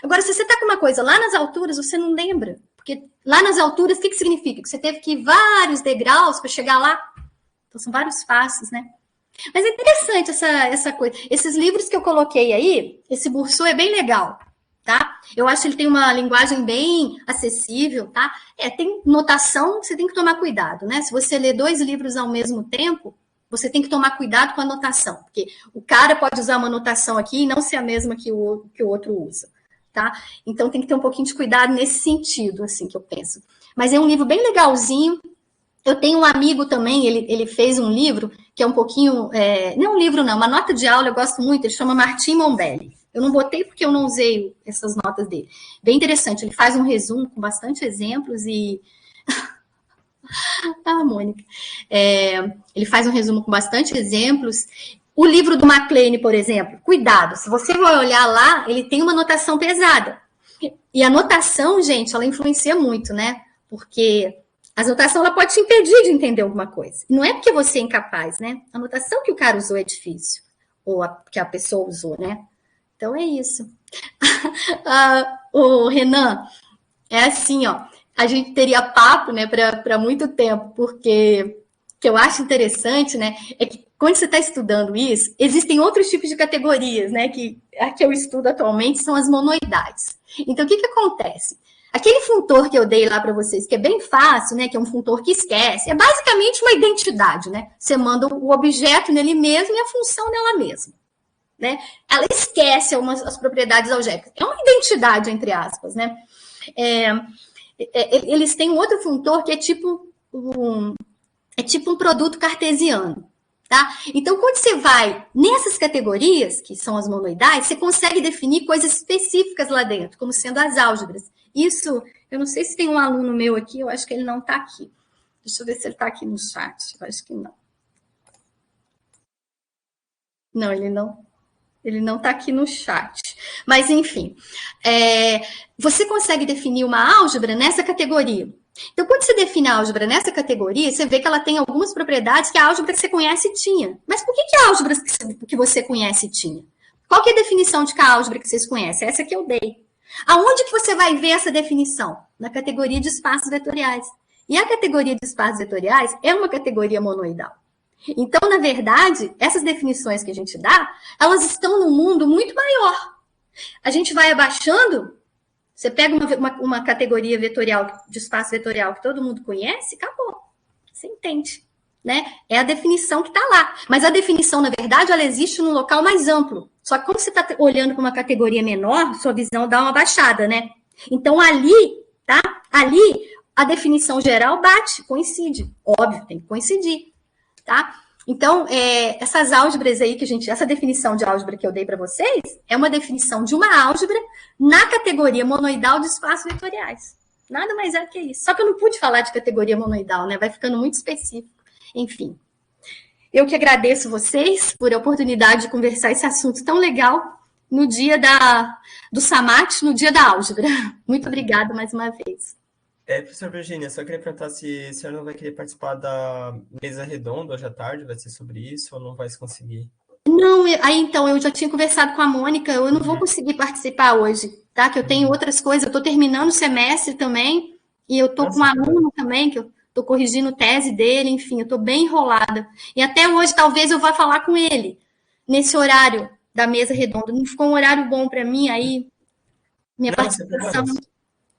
Agora, se você está com uma coisa lá nas alturas, você não lembra. Porque lá nas alturas, o que significa? Que você teve que ir vários degraus para chegar lá. Então, são vários passos, né? Mas é interessante essa coisa. Esses livros que eu coloquei aí, esse Bourseau é bem legal, tá? Eu acho que ele tem uma linguagem bem acessível, tá? Tem notação, você tem que tomar cuidado, né? Se você lê 2 livros ao mesmo tempo, você tem que tomar cuidado com a notação, porque o cara pode usar uma notação aqui e não ser a mesma que o outro usa, tá? Então, tem que ter um pouquinho de cuidado nesse sentido, assim, que eu penso. Mas é um livro bem legalzinho. Eu tenho um amigo também, ele fez um livro que é um pouquinho... não um livro, não, uma nota de aula, eu gosto muito, ele chama Martin Mombelli. Eu não botei porque eu não usei essas notas dele. Bem interessante, ele faz um resumo com bastante exemplos e... Mônica. Ele faz um resumo com bastante exemplos. O livro do MacLean, por exemplo, cuidado, se você vai olhar lá, ele tem uma notação pesada. E a notação, gente, ela influencia muito, né? Porque a notação ela pode te impedir de entender alguma coisa. Não é porque você é incapaz, né? A notação que o cara usou é difícil. Ou que a pessoa usou, né? Então, é isso. O Renan, é assim, ó. A gente teria papo, né, para muito tempo, porque o que eu acho interessante, né, é que quando você está estudando isso, existem outros tipos de categorias, né, que a que eu estudo atualmente são as monoidades. Então, o que acontece? Aquele funtor que eu dei lá para vocês, que é bem fácil, né, que é um funtor que esquece, é basicamente uma identidade, né? Você manda o objeto nele mesmo e a função nela mesma, né? Ela esquece as propriedades algébricas. É uma identidade, entre aspas, né? Eles têm um outro funtor que é tipo um produto cartesiano, tá? Então, quando você vai nessas categorias, que são as monoidades, você consegue definir coisas específicas lá dentro, como sendo as álgebras. Isso, eu não sei se tem um aluno meu aqui, eu acho que ele não está aqui. Deixa eu ver se ele está aqui no chat, eu acho que não. Não, ele não está aqui no chat. Mas, enfim, você consegue definir uma álgebra nessa categoria. Então, quando você define a álgebra nessa categoria, você vê que ela tem algumas propriedades que a álgebra que você conhece tinha. Mas por que a álgebra que você conhece tinha? Qual que é a definição de que a álgebra que vocês conhecem? Essa que eu dei. Aonde que você vai ver essa definição? Na categoria de espaços vetoriais. E a categoria de espaços vetoriais é uma categoria monoidal. Então, na verdade, essas definições que a gente dá, elas estão num mundo muito maior. A gente vai abaixando, você pega uma categoria vetorial, de espaço vetorial que todo mundo conhece, acabou. Você entende, né? É a definição que está lá. Mas a definição, na verdade, ela existe num local mais amplo. Só que quando você está olhando para uma categoria menor, sua visão dá uma baixada, né? Então, ali, tá? Ali, a definição geral bate, coincide. Óbvio, tem que coincidir. Tá? Então, essas álgebras aí essa definição de álgebra que eu dei para vocês é uma definição de uma álgebra na categoria monoidal de espaços vetoriais. Nada mais é que isso. Só que eu não pude falar de categoria monoidal, né? Vai ficando muito específico. Enfim. Eu que agradeço vocês por a oportunidade de conversar esse assunto tão legal no dia do SAMAT, no dia da álgebra. Muito obrigada mais uma vez. Professor Virginia, só queria perguntar se a senhora não vai querer participar da mesa redonda hoje à tarde, vai ser sobre isso, ou não vai se conseguir? Não, aí então, eu já tinha conversado com a Mônica, eu não vou conseguir participar hoje, tá? Que eu tenho outras coisas, eu estou terminando o semestre também, e eu estou com um aluno também, que eu estou corrigindo tese dele, enfim, eu estou bem enrolada. E até hoje, talvez eu vá falar com ele, nesse horário da mesa redonda. Não ficou um horário bom para mim, aí minha participação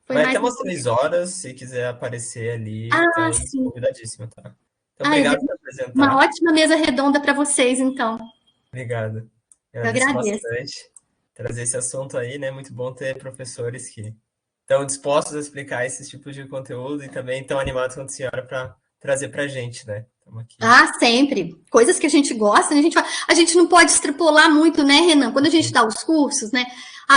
foi vai mais... até umas 3 horas, se quiser aparecer ali, sim. convidadíssima, tá? Então, obrigado por apresentar. Uma ótima mesa redonda para vocês, então. Obrigado. Eu agradeço. Bastante trazer esse assunto aí, né? Muito bom ter professores que estão dispostos a explicar esses tipos de conteúdo e também estão animados quanto a senhora para trazer para a gente, né? Sempre. Coisas que a gente gosta, a gente não pode extrapolar muito, né, Renan? Quando a gente dá os cursos, né?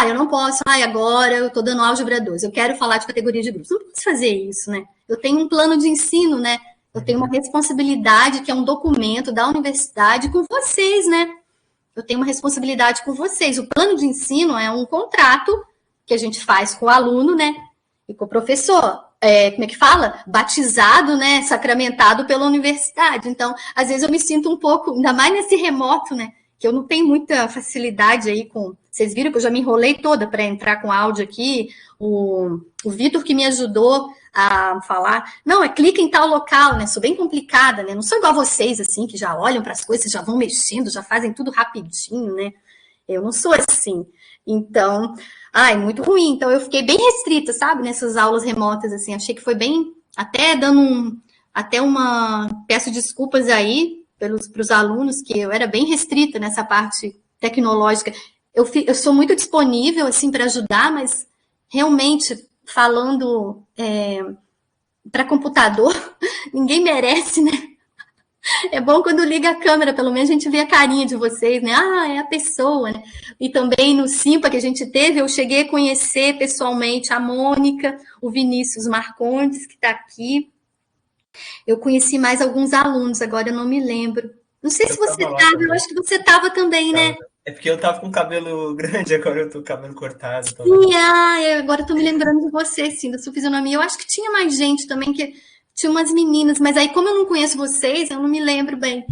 Eu não posso, agora eu estou dando álgebra 2, eu quero falar de categoria de grupos. Não posso fazer isso, né? Eu tenho um plano de ensino, né? Eu tenho uma responsabilidade que é um documento da universidade com vocês, né? Eu tenho uma responsabilidade com vocês. O plano de ensino é um contrato que a gente faz com o aluno, né? E com o professor. Como é que fala? Batizado, né? Sacramentado pela universidade. Então, às vezes eu me sinto um pouco, ainda mais nesse remoto, né? Que eu não tenho muita facilidade aí com... Vocês viram que eu já me enrolei toda para entrar com áudio aqui. O Vitor que me ajudou a falar, não, clica em tal local, né? Sou bem complicada, né? Não sou igual a vocês, assim, que já olham para as coisas, já vão mexendo, já fazem tudo rapidinho, né? Eu não sou assim. Então, muito ruim. Então, eu fiquei bem restrita, sabe? Nessas aulas remotas, assim. Achei que foi bem... Até dando peço desculpas aí para os alunos, que eu era bem restrita nessa parte tecnológica. Eu sou muito disponível, assim, para ajudar, mas realmente, falando para computador, ninguém merece, né? É bom quando liga a câmera, pelo menos a gente vê a carinha de vocês, né? É a pessoa, né? E também no Simpa que a gente teve, eu cheguei a conhecer pessoalmente a Mônica, o Vinícius Marcondes, que está aqui. Eu conheci mais alguns alunos, agora eu não me lembro. Não sei se você estava, eu acho que você estava também, né? É porque eu tava com o cabelo grande, agora eu tô com o cabelo cortado. Sim, agora eu tô me lembrando de você, sim, da sua fisionomia. Eu acho que tinha mais gente também, que tinha umas meninas, mas aí como eu não conheço vocês, eu não me lembro bem.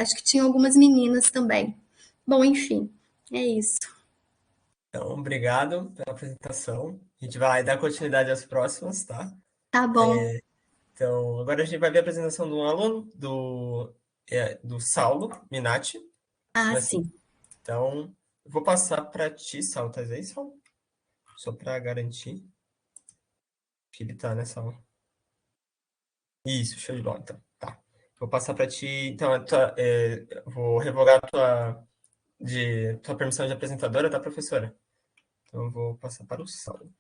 Acho que tinha algumas meninas também. Bom, enfim, é isso. Então, obrigado pela apresentação. A gente vai dar continuidade às próximas, tá? Tá bom. Então, agora a gente vai ver a apresentação de um aluno, do Saulo Minati. Sim. Então, eu vou passar para ti, Saulo. Tá aí, Saulo? Só para garantir que ele tá nessa aula. Isso, show de bola. Então, tá. Vou passar para ti. Então, vou revogar tua permissão de apresentadora, tá, professora? Então, eu vou passar para o Saulo.